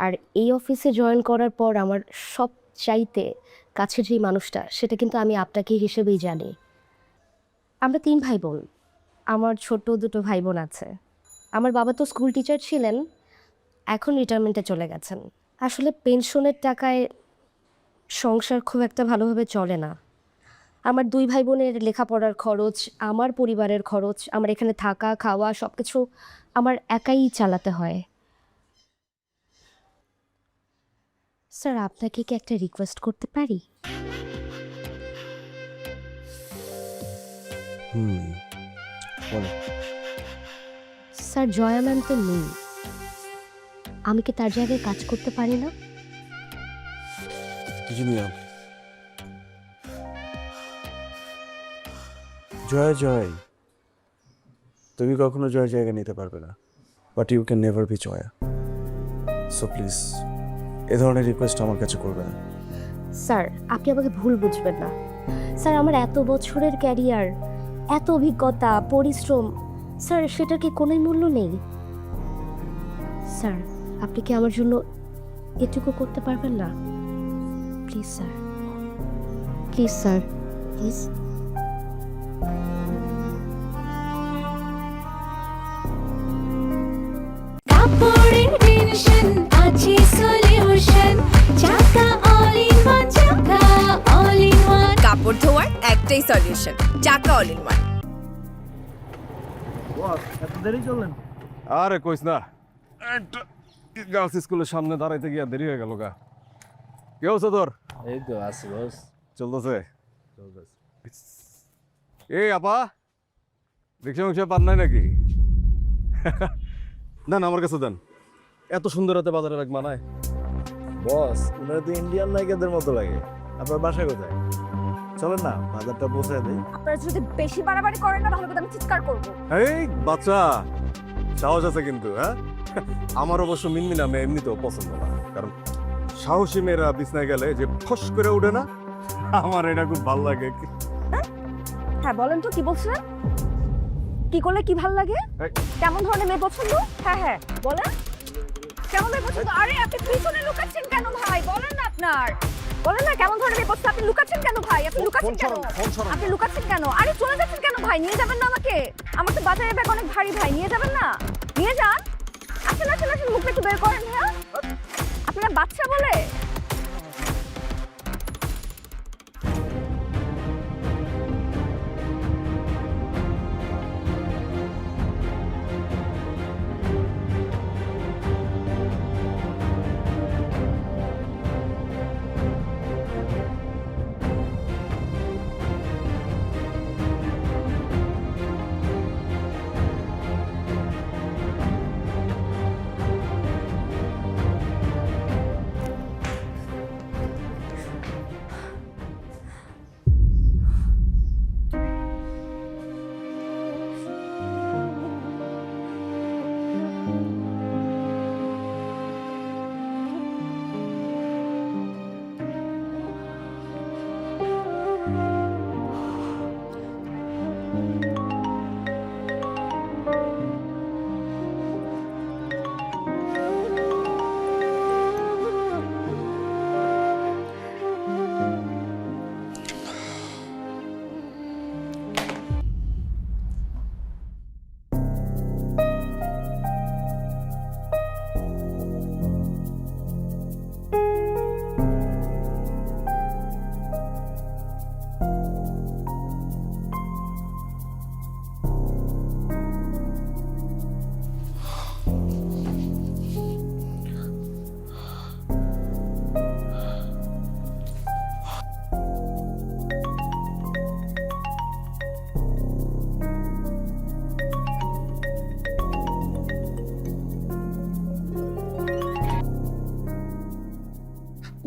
S9: আর এই অফিসে জয়েন করার পর আমার সব চাইতে কাছের যেই মানুষটা, সেটা কিন্তু আমি আপনাকে হিসেবেই জানি। আমরা 3 ভাই বোন। আমার ছোট 2 ভাই বোন আছে। আমার বাবা তো স্কুল টিচার ছিলেন, এখন রিটায়ারমেন্টে চলে গেছেন। আসলে পেনশনের টাকায় সংসার খুব একটা ভালোভাবে চলে না। আমার 2 ভাই বোনের লেখাপড়ার খরচ, আমার পরিবারের খরচ, আমার এখানে থাকা খাওয়া সব কিছু আমার একাই চালাতে হয়। স্যার, আপনাকে কি একটা রিকোয়েস্ট করতে পারি? স্যার, জয়া ম্যাম তো নেই, আমি কি তার জায়গায় কাজ করতে পারি না?
S5: জয় জয়, তুমি কখনো জয় জায়গা নিতে পারবে না, but you can never be Jaya. So please এ ধরনের রিকোয়েস্ট আমার কাছে করবে না।
S9: স্যার, আপনি আমাকে ভুল বুঝবেন না। স্যার, আমার এত বছরের ক্যারিয়ার, এত অভিজ্ঞতা, পরিশ্রম, স্যার সেটার কি কোনোই মূল্য নেই? স্যার, আপনি কি আমার জন্য এটুকু করতে পারবেন না? Please sir, please sir, please.
S1: কাপড়ের টেনশন আছে solution, Chaka all in one, Chaka all in one.
S2: কাপড় ধোয়ার একটাই solution, Chaka all in one.
S5: এত দেরি চললেন? আরে কইস না, একটা গার্লস স্কুলের সামনে দাঁড়াইতে গিয়া দেরি হয়ে গেল গা। কি অবস্থা তোর?
S11: এই তো আছি বস।
S5: চলতেছে? এই আপা, রিক্সা মিক্সা পান নাই নাকি? না না, আমার কাছে দেন। এত সুন্দর হাতে বাজারে রাখ মানায়।
S11: বস উনারা তো ইন্ডিয়ান নায়িকাদের মতো লাগে। আপনার বাসা কোথায়? চলেন না বাজারটা পৌঁছায় দেই।
S4: আপনারা যদি বেশি বাড়াবাড়ি করেন না তাহলে কিন্তু আমি চিৎকার করবো।
S5: এই বাচ্চা, সাহস আছে কিন্তু, হ্যাঁ? আমার অবশ্য মিনমিনা মেয়ে এমনিতেও পছন্দ না, কারণ সাহসী মেয়েরা বিছনায় গেলে যে ফস করে উঠে না, আমার এটা খুব ভালো লাগে।
S4: হ্যাঁ বলেন তো কি বলছিলেন? কি করলে কি ভাল লাগে?
S5: এই।
S4: কেমন ধরনের মেয়ে পছন্দ? হ্যাঁ হ্যাঁ বলেন, কেমন মেয়ে পছন্দ? আরে আপনি পিছনে লুকাচ্ছেন কেন ভাই? বলেন না আপনার, বলেন না কেমন ধরনের মেয়ে পছন্দ? আপনি লুকাচ্ছেন কেন ভাই? আপনি লুকাচ্ছেন কেন? আপনি লুকাচ্ছেন কেন? আরে চলে যাচ্ছেন কেন ভাই? নিয়ে যাবেন না আমাকে? আমার তো বাজারের ব্যাগ অনেক ভারী ভাই, নিয়ে যাবেন না? নিয়ে যান। আসেন আসেন আসেন, মুখটা একটু বের করেন। হ্যাঁ আপনারা বাচ্চা বলে?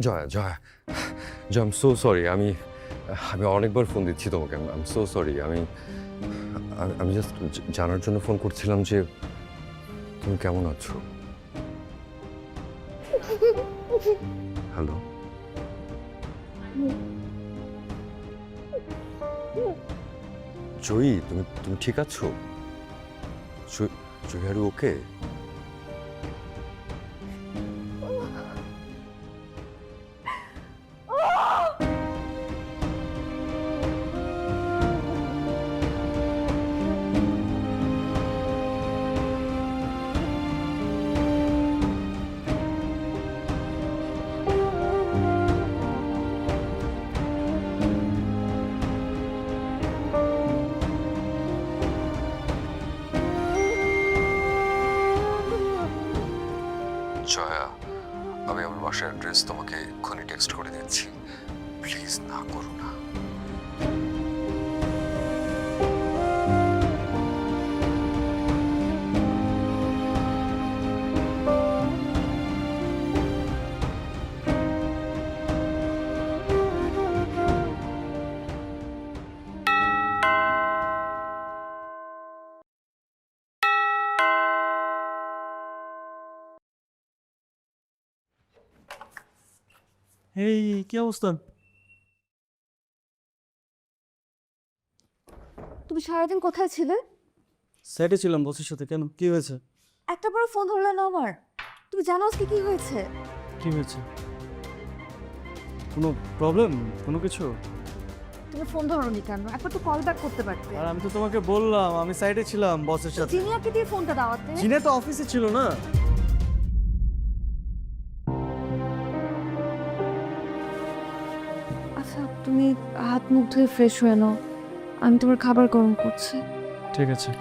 S8: Jaya Jaya Jaya, I am so sorry. আমি অনেকবার ফোন দিচ্ছি তোমাকে। I am so sorry. আমি জাস্ট জানার জন্য ফোন করছিলাম যে তুমি কেমন আছো। হ্যালো, জয়ী, তুমি ঠিক আছো? জয়ী, আর ওকে? জয়া, আমি আমার বাসার অ্যাড্রেস তোমাকে এক্ষুনি টেক্সট করে দিচ্ছি। প্লিজ না করো না।
S5: এই কি অবস্থা?
S6: তুমি সারাদিন কোথায় ছিলে?
S5: সাইডে ছিলাম বসের সাথে। কেন, কি হয়েছে?
S6: একটা বড় ফোন ধরলে না আমার। তুমি জানো আজকে কি হয়েছে?
S5: কি হয়েছে? কোনো প্রবলেম, কোনো কিছু?
S6: তুমি ফোন ধরোনি কেন? একবার তো কল ব্যাক করতে পারতে।
S5: আর আমি তো তোমাকে বললাম আমি সাইডে ছিলাম বসের সাথে।
S6: জিনিয়াকে দিয়ে ফোনটা দাওয়াতে।
S5: জিনে তো অফিসে ছিল না।
S6: আচ্ছা তুমি হাত মুখ ধুয়ে ফ্রেশ হয়ে নাও, আমি তোমার খাবার গরম করছি।
S5: ঠিক আছে।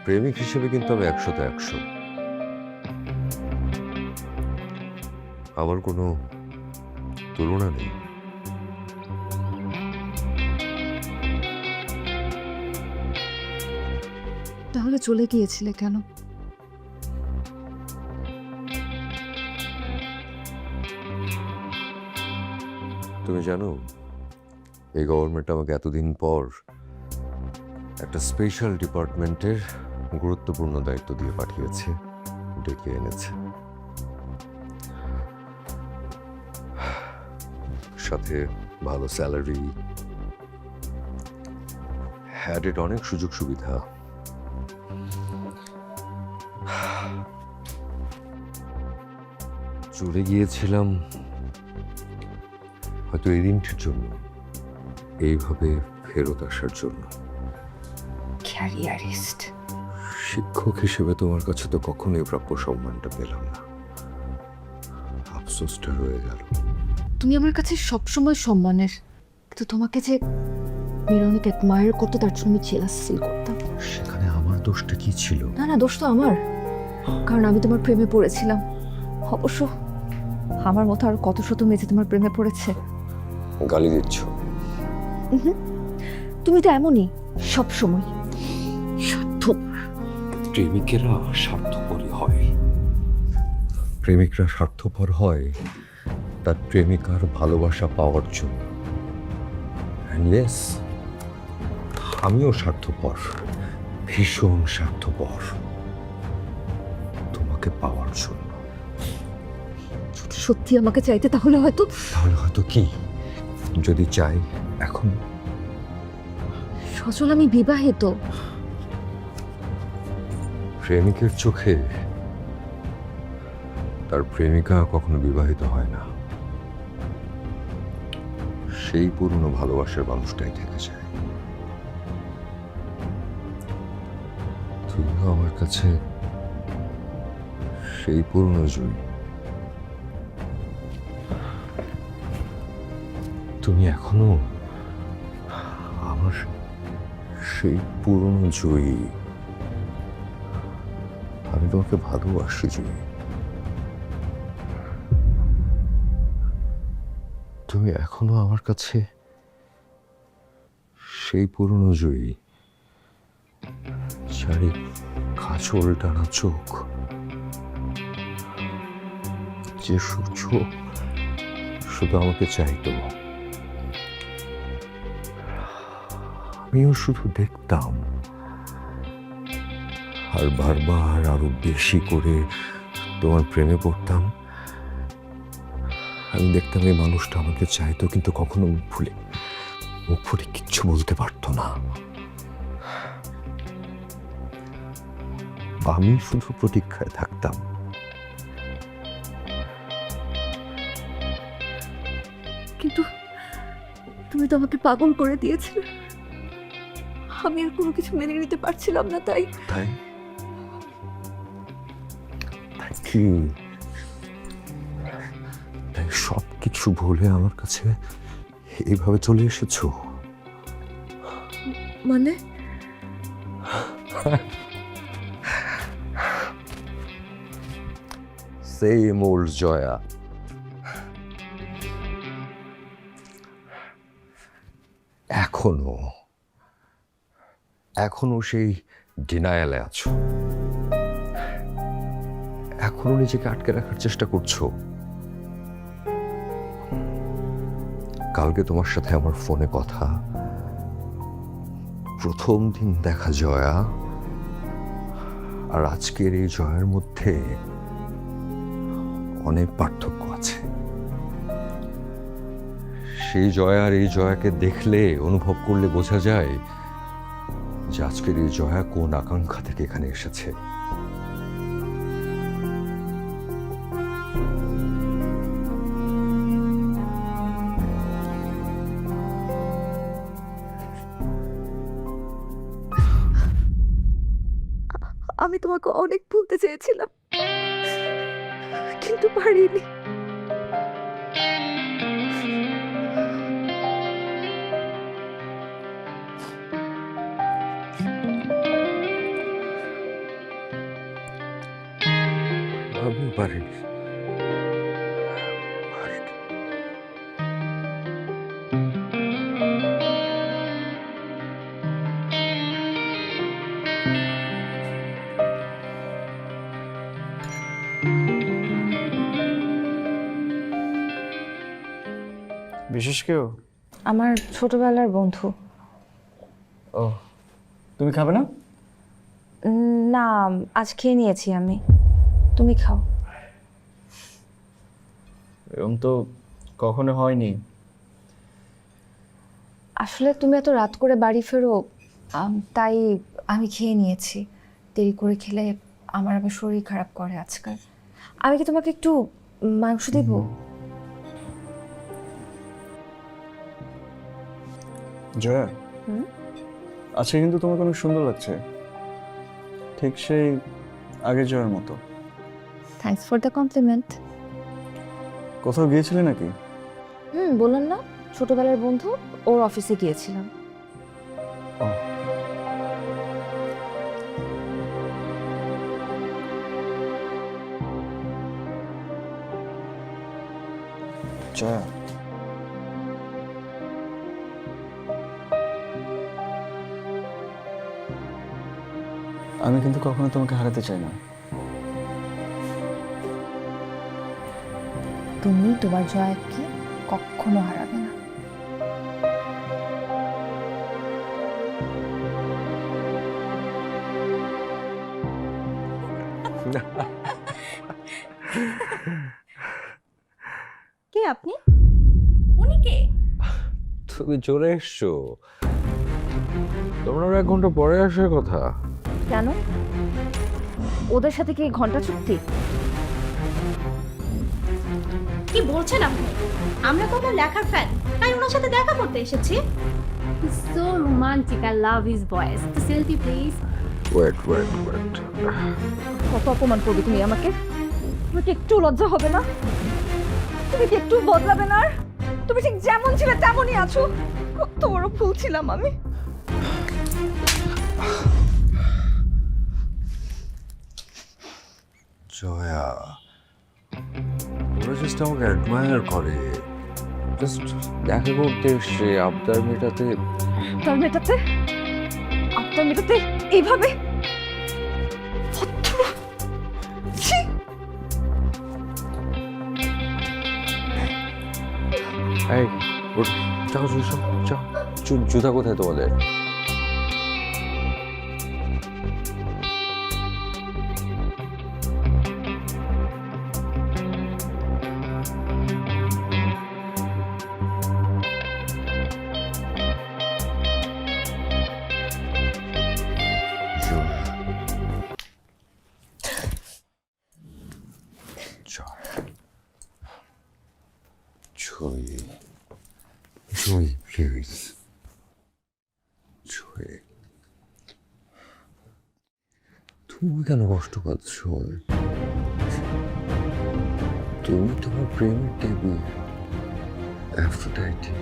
S8: প্রেমিক হিসেবে কিন্তু আমি 100তে 100। আমার কোনো তুলনা নেই।
S6: তাহলে চলে গিয়েছিলে কেন?
S8: তুমি জানো, এই গভর্নমেন্ট আমাকে এতদিন পর একটা স্পেশাল ডিপার্টমেন্টের গুরুত্বপূর্ণ দায়িত্ব দিয়ে পাঠিয়েছে, ডেকে এনেছে। সাথে ভালো স্যালারি, অ্যাডেড অনেক সুযোগ সুবিধা। চলে গিয়েছিলাম হয়তো এই দিনটির জন্য, এইভাবে ফেরত আসার জন্য।
S6: ক্যারিয়ারিস্ট।
S8: শিক্ষক হিসেবে তোমার কাছে তো কখনোই প্রাপ্য সম্মানটা পেলাম না, আফসোসটা রয়ে গেল।
S6: তুমি আমার কাছে সবসময় সম্মানের, কিন্তু তোমাকে যে মিরনিক অ্যাডমায়ার করতো তার জন্য আমি জেলাস ফিল করতাম।
S8: সেখানে আমার দোষটা কি ছিল?
S6: না না, দোষ তো আমার, কারণ আমি তোমার প্রেমে পড়েছিলাম। অবশ্য আমার মতো আর কত শত মেয়ে যে তোমার প্রেমে পড়েছে।
S8: গালি দিচ্ছ?
S6: তুমি তো এমনই সব সময় স্বার্থপর।
S8: প্রেমিকেরা স্বার্থপরই হয়। প্রেমিকরা স্বার্থপর হয় তার প্রেমিকার ভালোবাসা পাওয়ার জন্য। And yes, আমিও স্বার্থপর, ভীষণ স্বার্থপর, তোমাকে পাওয়ার জন্য।
S6: যদি সত্যি আমাকে চাইতে তাহলে হয়তো
S8: কি? যদি চাই এখন?
S6: সজল, আমি বিবাহিত।
S8: প্রেমিকের চোখে তার প্রেমিকা কখনো বিবাহিত হয় না, সেই পুরনো ভালোবাসার মানুষটাই থেকে যায়। তুমিও আমার কাছে সেই পুরনো জয়ী। তুমি এখনো আমার সেই পুরনো জয়ী। আমি তোমাকে ভালোবাসি জয়ী। তুমি এখনো আমার কাছে সেই পুরনো জয়ী, যারি কাজল টানা চোখ, যে চোখ শুধু আমাকে চাইতো, আমিও শুধু দেখতাম আর বারবার আরো বেশি করে তোমার প্রেমে পড়তাম। আমি দেখতাম এই মানুষটা আমাকে চাইতো, কিন্তু কখনো মুখ ফুলে কিচ্ছু বলতে পারতো না। আমি শুধু প্রতীক্ষায় থাকতাম।
S6: কিন্তু তুমি তো আমাকে পাগল করে দিয়েছিলে। আমি আর কোনো কিছু মেনে নিতে পারছিলাম না। তাই
S8: তাই কি? তাই সব কিছু ভুলে আমার কাছে এইভাবে চলে এসেছো?
S6: মানে
S8: সেম ওল্ড জয়া। এখনো সেই ডিনায়ালে আছো, এখনো নিজেকে আটকে রাখার চেষ্টা করছো। কালকে তোমার সাথে আমার ফোনে কথা, প্রথম দিন দেখা জয়া আর আজকের এই জয়ার মধ্যে অনেক পার্থক্য আছে। সেই জয়া আর এই জয়াকে দেখলে, অনুভব করলে বোঝা যায় যে আজকের এই জয়া কোন আকাঙ্ক্ষা থেকে এখানে এসেছে।
S6: আমি তোমাকে অনেক ভুলতে চেয়েছিলাম, কিন্তু পারিনি।
S8: পারিনি।
S5: বিশেষ কেউ?
S6: আমার ছোটবেলার বন্ধু।
S5: ও, তুমি খাবে না?
S6: না, আজ খেয়ে নিয়েছি আমি। তুমি খাও।
S5: এরকম তো কখনো হয়নি।
S6: আসলে তুমি এত রাত করে বাড়ি ফেরো, তাই আমি খেয়ে নিয়েছি। দেরি করে খেলে আমার আবার শরীর খারাপ করে আজকাল। আমি কি তোমাকে একটু মাংস দেব?
S5: জয়া, আজকে কিন্তু তোমাকে অনেক সুন্দর লাগছে, ঠিক সেই আগের জয়ের মতো।
S6: Thanks for the compliment.
S5: কোথাও গিয়েছিলে নাকি?
S6: বললাম না, ছোটবেলার বন্ধু, ওর অফিসে গিয়েছিলাম।
S5: জয়া, আমি কিন্তু কখনো তোমাকে হারাতে চাই না।
S6: তুমি তোমার জয়াকে কখনো হারাবে না।
S4: কে আপনি?
S2: উনি কে?
S8: তুমি চলে এসছো, তোমরা 1 ঘন্টা পরে আসার কথা।
S6: কেন? ওদের সাথে কি ঘন্টা চুক্তি?
S1: কি বলছেন আপনি? আমরা তো ওনার লেখার ফ্যান, তাই ওনার সাথে দেখা করতে এসেছি।
S4: So romantic, I love his voice. Selfie please.
S8: Wait.
S6: কত অপমান করবে তুমি আমাকে? তুমি কি একটু লজ্জা হবে না? তুমি কি একটু বদলাবে না? আর তুমি ঠিক যেমন ছিলে তেমনই আছো। কত বড় ভুল ছিলাম আমি।
S8: জয়া, ওরা জাস্ট আমাকে অ্যাডমায়ার করে, জাস্ট দেখা করতে এসছে, আবদার মেটাতে।
S6: তার মেটাতে? আপনার মেটাতে এইভাবে? ছি!
S8: এই ওঠ, যাও যাও, জুতা কোথায় তোমাদের? Joy, please. Joy. তুমি কেন কষ্ট পাচ্ছ? তুমি তোমার প্রেমের দেবী অ্যাফ্রোডাইটি।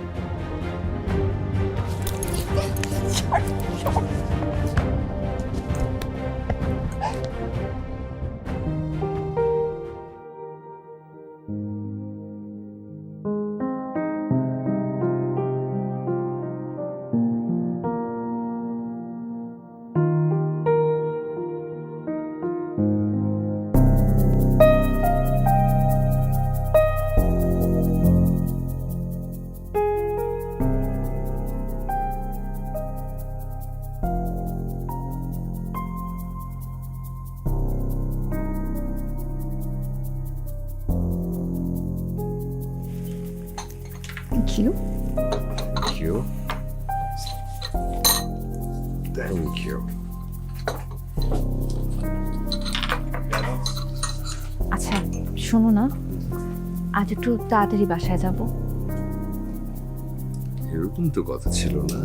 S6: Thank you.
S8: Thank you. Thank you.
S6: আচ্ছা শোনো না, আজ একটু তাড়াতাড়ি বাসায় যাব।
S8: এরকম তো কথা ছিল না।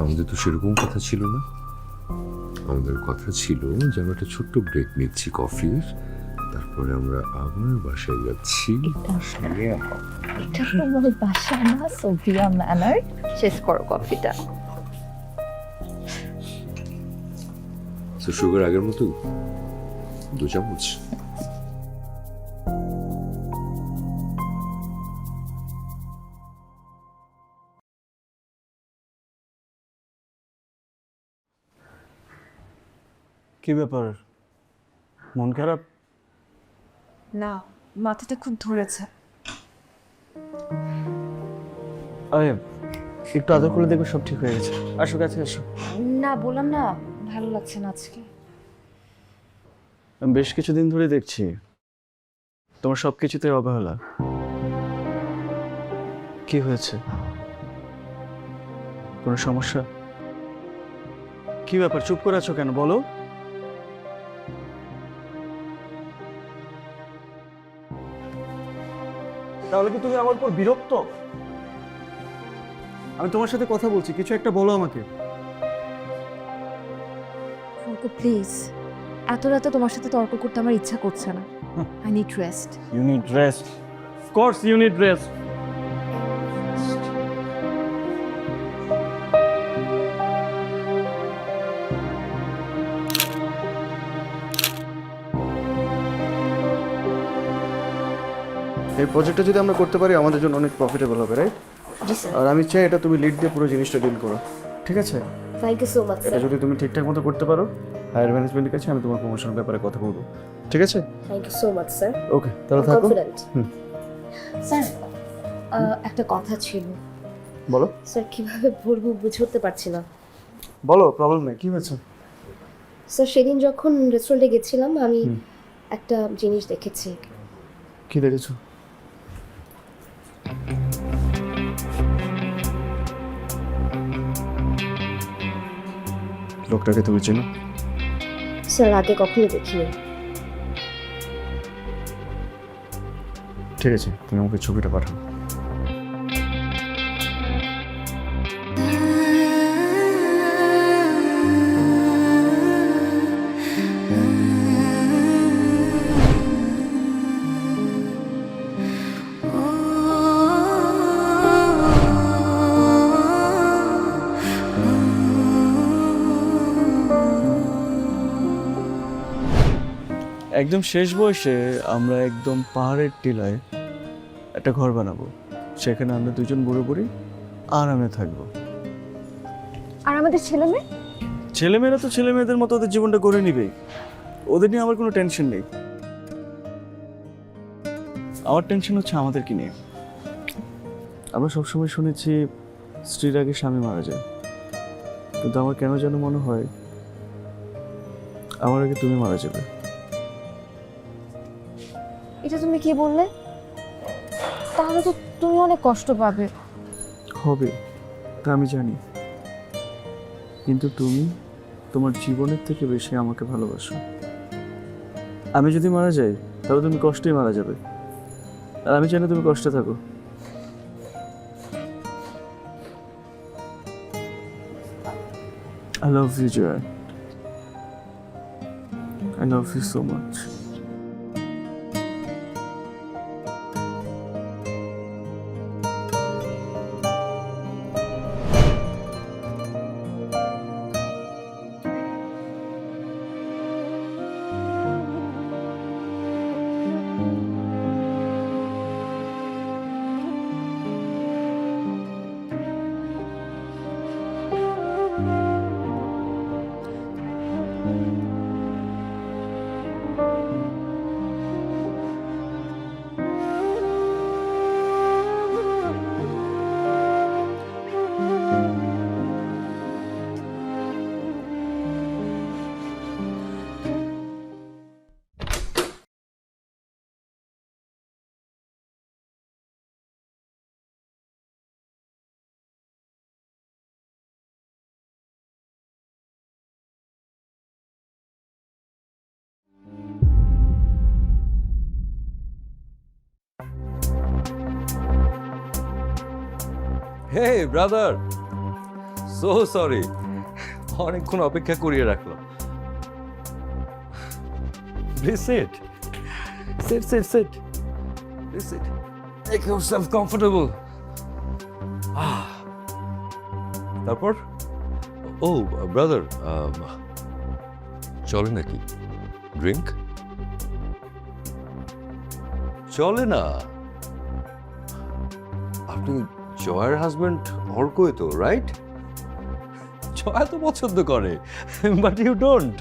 S8: আমাদের তো সেরকম কথা ছিল না। আমাদের কথা ছিল যে আমরা একটা ছোট্ট ব্রেক নিচ্ছি কফির, তারপরে আমরা আবার বাসায় যাচ্ছি।
S6: এটা তোমার বাসা না, সোফিয়া ম্যানার। শেষ করো কফিটা।
S8: তো সুগার আগের মতো 2 চামচ।
S5: কি ব্যাপার, মন খারাপ?
S6: না, মাথাটা খুব ধরেছে।
S5: আরে একটু আদর করে দেখবে সব ঠিক হয়ে গেছে। আসো কাছে আসো।
S6: না, বললাম না ভালো লাগছে না আজকে।
S5: আমি বেশ কিছুদিন ধরে দেখছি তোমার সব কিছুতে অবহেলা। কি হয়েছে? কোনো সমস্যা? কি ব্যাপার, চুপ করে আছো কেন বলো? তাহলে কি তুমি আমার উপর বিরক্ত? আমি তোমার সাথে কথা বলছি, কিছু একটা বলো আমাকে।
S6: প্লিজ, এত রাতে তোমার সাথে তর্ক করতে আমার ইচ্ছা করছে না। I need rest.
S5: You need rest. Of course you need rest. এই প্রজেক্টটা যদি আমরা করতে পারি আমাদের জন্য অনেক প্রফিটেবল হবে, রাইট?
S9: জি স্যার।
S5: আর আমি চাই এটা তুমি লিড দিয়ে পুরো জিনিসটা ডিল করো, ঠিক আছে?
S9: থ্যাংক ইউ সো মাচ
S5: এটা
S9: স্যার।
S5: যদি তুমি ঠিকঠাক মতো করতে পারো, হায়ার ম্যানেজমেন্টের কাছে আমি তোমার প্রমোশনের ব্যাপারে কথা বলবো, ঠিক আছে?
S9: Thank you so much sir.
S5: Okay, তাহলে থাকো।
S9: কনফিডেন্ট।
S5: হুম।
S9: স্যার, একটা কথা ছিল।
S5: বলো
S9: স্যার, কিভাবে বলবো বুঝে উঠতে পারছি না।
S5: বলো, প্রবলেম নেই, কি হয়েছে?
S9: স্যার, সেদিন যখন রেস্টুরেন্টে গেছিলাম আমি একটা জিনিস দেখেছি।
S5: কি দেখেছো? লোকটাকে তুমি চেনো?
S9: স্যার, আগে কখনো দেখিনি।
S5: ঠিক আছে, তুমি আমাকে ছবিটা পাঠাও। একদম শেষ বয়সে আমরা একদম পাহাড়ের টিলায় একটা ঘর বানাবো, সেখানে আমরা দুজন বুড়ো বুড়ি আরামে থাকবো।
S6: আর আমাদের ছেলে মেয়ে?
S5: ছেলেমেয়েরা তো ছেলে মেয়েদের মতো ওদের জীবনটা গড়ে নিবে, ওদের নিয়ে আমার কোনো টেনশন নেই। আমার টেনশন হচ্ছে আমাদের কি নিয়ে। আমরা সবসময় শুনেছি স্ত্রীর আগে স্বামী মারা যায়, কিন্তু আমার কেন যেন মনে হয় আমার আগে তুমি মারা যাবে।
S6: এটা তুমি কি বললে? তাহলে তো তুমি অনেক কষ্ট পাবে।
S5: হবে, তা আমি জানি, কিন্তু তুমি তোমার জীবনের থেকে বেশি আমাকে ভালোবাসো। আমি যদি মারা যাই তাহলে তুমি কষ্টেই মারা যাবে, আর আমি চাই না তুমি কষ্টে থাকো। I love you, Joy. I love you so much.
S8: Hey brother, so sorry, অনেকক্ষণ অপেক্ষা করিয়ে রাখলো। Please sit, sit sit sit, please sit, make yourself comfortable. তারপর ও ব্রাদার, চলে নাকি ড্রিঙ্ক? চলে না? আপনি জয়ের হাজবেন্ড অর্কই তো, রাইট? জয়া তো পছন্দ করে, বাট ইউ ডোন্ট।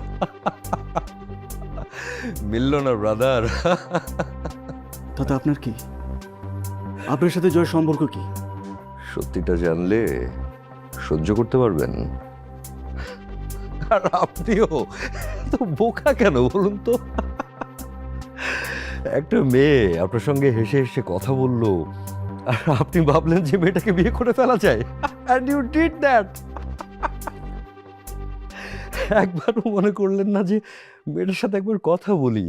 S8: মিলল না ব্রাদার।
S5: তাতে আপনার কি? আপনার সাথে জয়ের সম্পর্ক কি?
S8: সত্যিটা জানলে সহ্য করতে পারবেন? আর আপনিও তো বোকা কেন বলুন তো? একটা মেয়ে আপনার সঙ্গে হেসে হেসে কথা বললো, আর আপনি ভাবলেন যে মেয়েটাকে বিয়ে করে ফেলা যায়, and you did that. একবারও মনে করলেন না যে মেয়েটার সাথে একবার কথা বলি,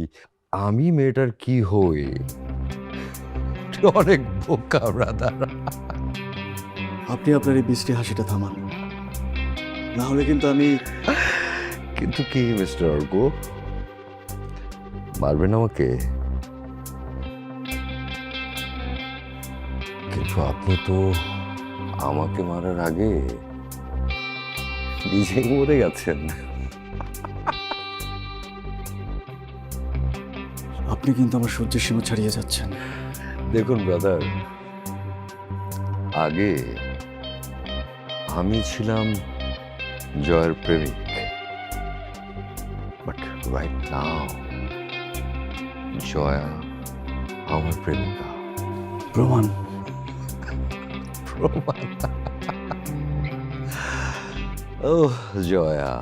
S8: আমি মেয়েটার কি হই? অনেক বোকা ব্রাদার।
S5: আপনি আপনার এই বৃষ্টি হাসিটা থামান, না হলে কিন্তু আমি।
S8: কিন্তু কি মিস্টার অর্ক, মারবেন আমাকে? কিন্তু আপনি তো আমাকে মারার আগে নিজেই মরে গেছেন।
S5: আপনি কিন্তু আমার সহ্যের সীমা ছাড়িয়ে যাচ্ছেন।
S8: দেখুন ব্রাদার, আগে আমি ছিলাম জয়ের প্রেমিক, বাট রাইট নাও জয়া আমার প্রেমিকা।
S5: প্রমাণ?
S8: প্রমাণ? ও জয়া,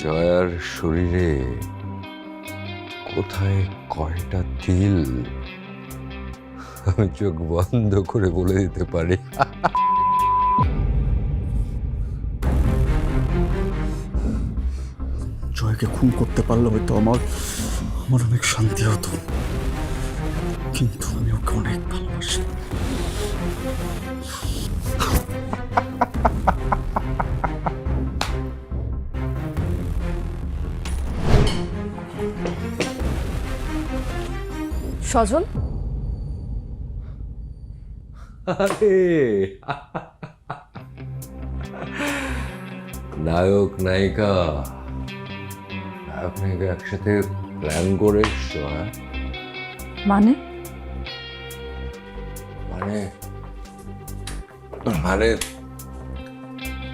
S8: জয়ার শরীরে কোথায় কয়টা তিল আমি চোখ বন্ধ করে বলে দিতে পারি।
S5: জয়কে খুন করতে পারলে হয়তো আমার অনেক শান্তি হতো, কিন্তু আমি ওকে অনেক ভালোবাসি।
S6: সজল,
S8: আরে নায়ক নায়িকা, নায়ক নায়িকা একসাথে প্ল্যান করে এসছো? হ্যাঁ,
S6: মানে
S8: মানে মানে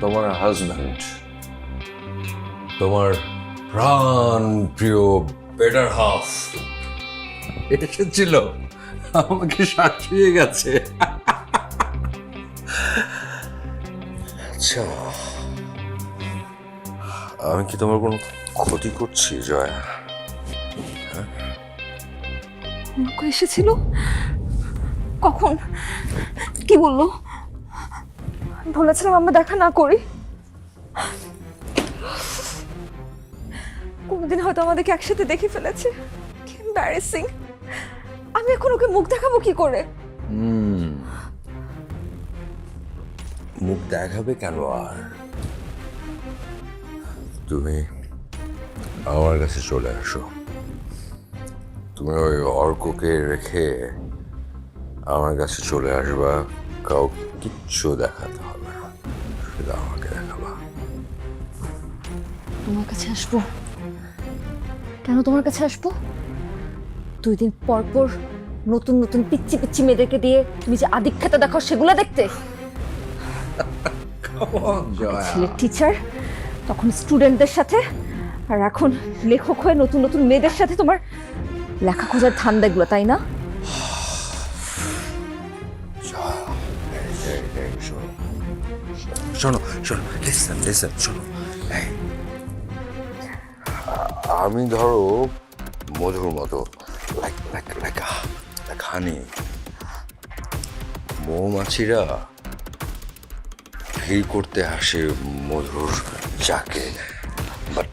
S8: তোমার হাজব্যান্ড, তোমার প্রাণ প্রিয় বেটার হাফ এসেছিল, আমাকে শাসিয়ে গেছে। আচ্ছা, আমি কি তোমার কোনো ক্ষতি করছি জয়া?
S6: অর্ক এসেছিল? কখন? কি বললো? বলেছিলাম আমরা দেখা না করি। কোনদিন হয়তো আমাদেরকে একসাথে দেখে ফেলেছে। কি এম্বারেসিং! আমি এখন ওকে মুখ দেখাবো কি করে?
S8: মুখ দেখাবে কেন? আর তুমি আমার কাছে চলে আসো। তুমি ওই অর্ককে রেখে আমার কাছে চলে আসবা, কাউ কিচ্ছু দেখাতে হবে না, শুধু আমাকে দেখাবা।
S6: তোমার কাছে আসবো? কেন তোমার কাছে আসবো? 2 দিন পর পর নতুন নতুন পিচ্ছি পিচ্ছি মেয়েদেরকে দিয়ে তুমি যে আদিক্ষেতা দেখাও সেগুলো দেখতে? ছেলে টিচার, তখন স্টুডেন্টদের সাথে, আর এখন লেখক হয়ে নতুন নতুন মেয়েদের সাথে তোমার লেখা খোঁজার ধান্দাগুলো, তাই না?
S8: শোনো শোনো, লিসেন লিসেন, শোনো। আমি ধরো মধুর মতো, লাইক হানি। মৌমাছিরা ভিড় করতে আসে মধুর চাকে, বাট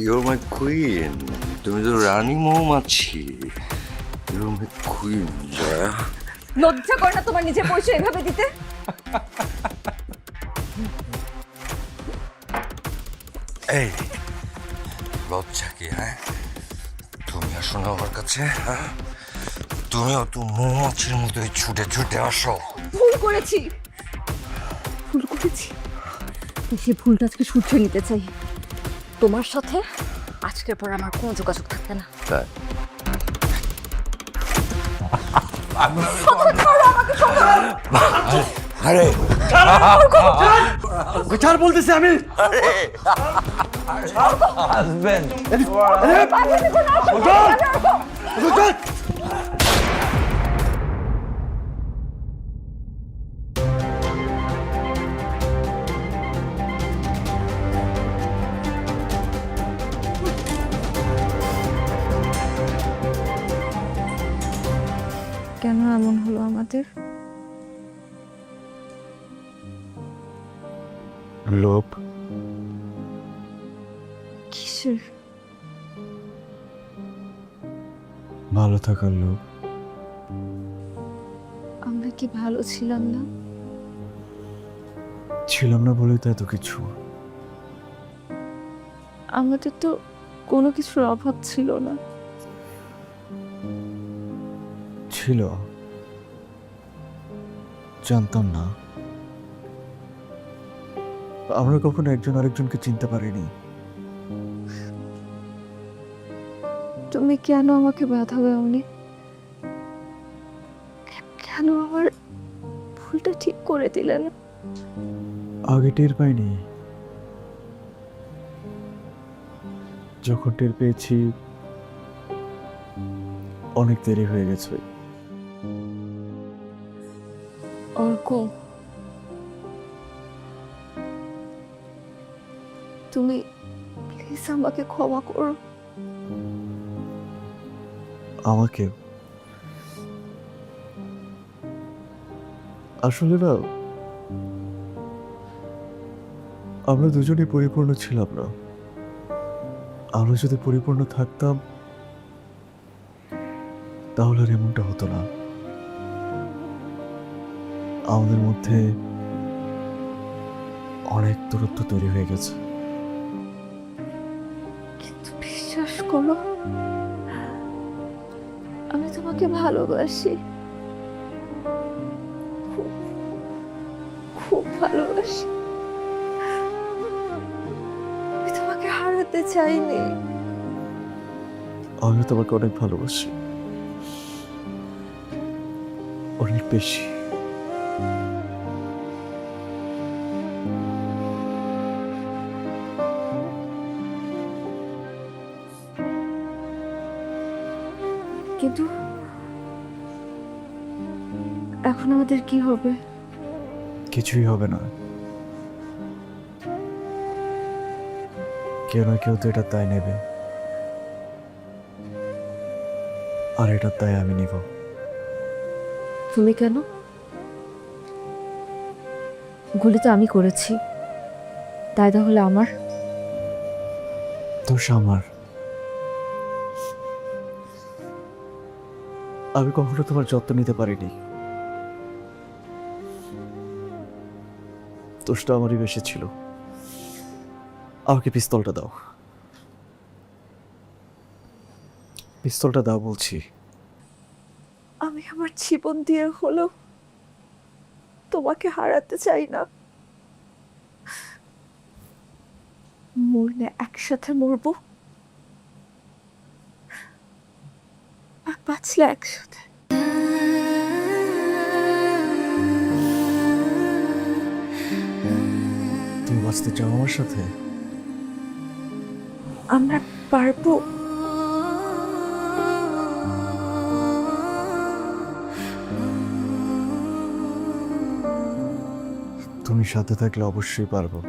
S8: ইউর মাই কুইন। তুমি তো রানী মৌমাছি, ইউর মাই কুইন জয়া।
S6: লজ্জা করে না তোমার নিজের পরিচয় এভাবে দিতে?
S8: এই লজ্জা কি? হ্যাঁ, তুমি আসো না আমার কাছে। হ্যাঁ, তুমিও তো মৌমাছির মতোই ছুটে ছুটে আসো।
S6: ভুল করেছি, ভুল করেছি। করেছি, সে ভুলটা আজকে সূর্য নিতে চাই। তোমার সাথে আজকের পর আমার কোনো যোগাযোগ থাকবে না।
S8: তাই
S11: আরে ছাড় বলতেছি আমি।
S6: কেন এমন হলো আমাদের?
S5: লোভ,
S6: কিসের?
S5: ভালো থাকার লোভ।
S6: আমরা কি ভালো ছিলাম না?
S5: ছিলাম না বলেই তো এত কিছু।
S6: আমাদের তো কোনো কিছুর অভাব ছিল না।
S5: ছিল, জানতাম না। আমরা কখনো একজন আরেকজনকে চিনতে পারিনি।
S6: তুমি কেন আমাকে বাধা দাওনি? কেন আমার ভুলটা ঠিক করে দিলে না?
S5: আগে টের পাইনি, যখন টের পেয়েছি অনেক দেরি হয়ে গেছে।
S6: অর্ক, তুমি প্লিজ আমাকে ক্ষমা করো।
S5: আমাকে আসলে না, আমরা দুজনেই পরিপূর্ণ ছিলাম না। আমরা যদি পরিপূর্ণ থাকতাম তাহলে আর এমনটা হতো না। আমাদের মধ্যে অনেক দূরত্ব তৈরি হয়ে গেছে।
S6: কিন্তু বিশ্বাস করো, আমি তোমাকে ভালোবাসি, খুব খুব ভালোবাসি। আমি তোমাকে হারাতে চাইনি।
S5: আমি তোমাকে অনেক ভালোবাসি, অনেক বেশি।
S6: কিন্তু এখন আমাদের কি হবে?
S5: কিছুই হবে না। কেউ না কেউ তো এটা তাই নেবে, আর এটা তাই আমি নিব।
S6: তুমি কেন? গুলি তো আমি করেছি, তাই তাহলে আমার
S5: দোষ আমার। আমি কখনো তোমার যত্ন নিতে পারিনি, দোষটা আমারই বেশি ছিল। আমাকে পিস্তলটা দাও, পিস্তলটা দাও বলছি।
S6: আমি আমার জীবন দিয়ে হলেও তোমাকে হারাতে চাই না। মরলে একসাথে মরবো, আর বাঁচলে একসাথে।
S5: তুমি বাঁচতে চাও আমার সাথে?
S6: আমরা পারবো।
S5: তুমি সাথে থাকলে অবশ্যই পারবো।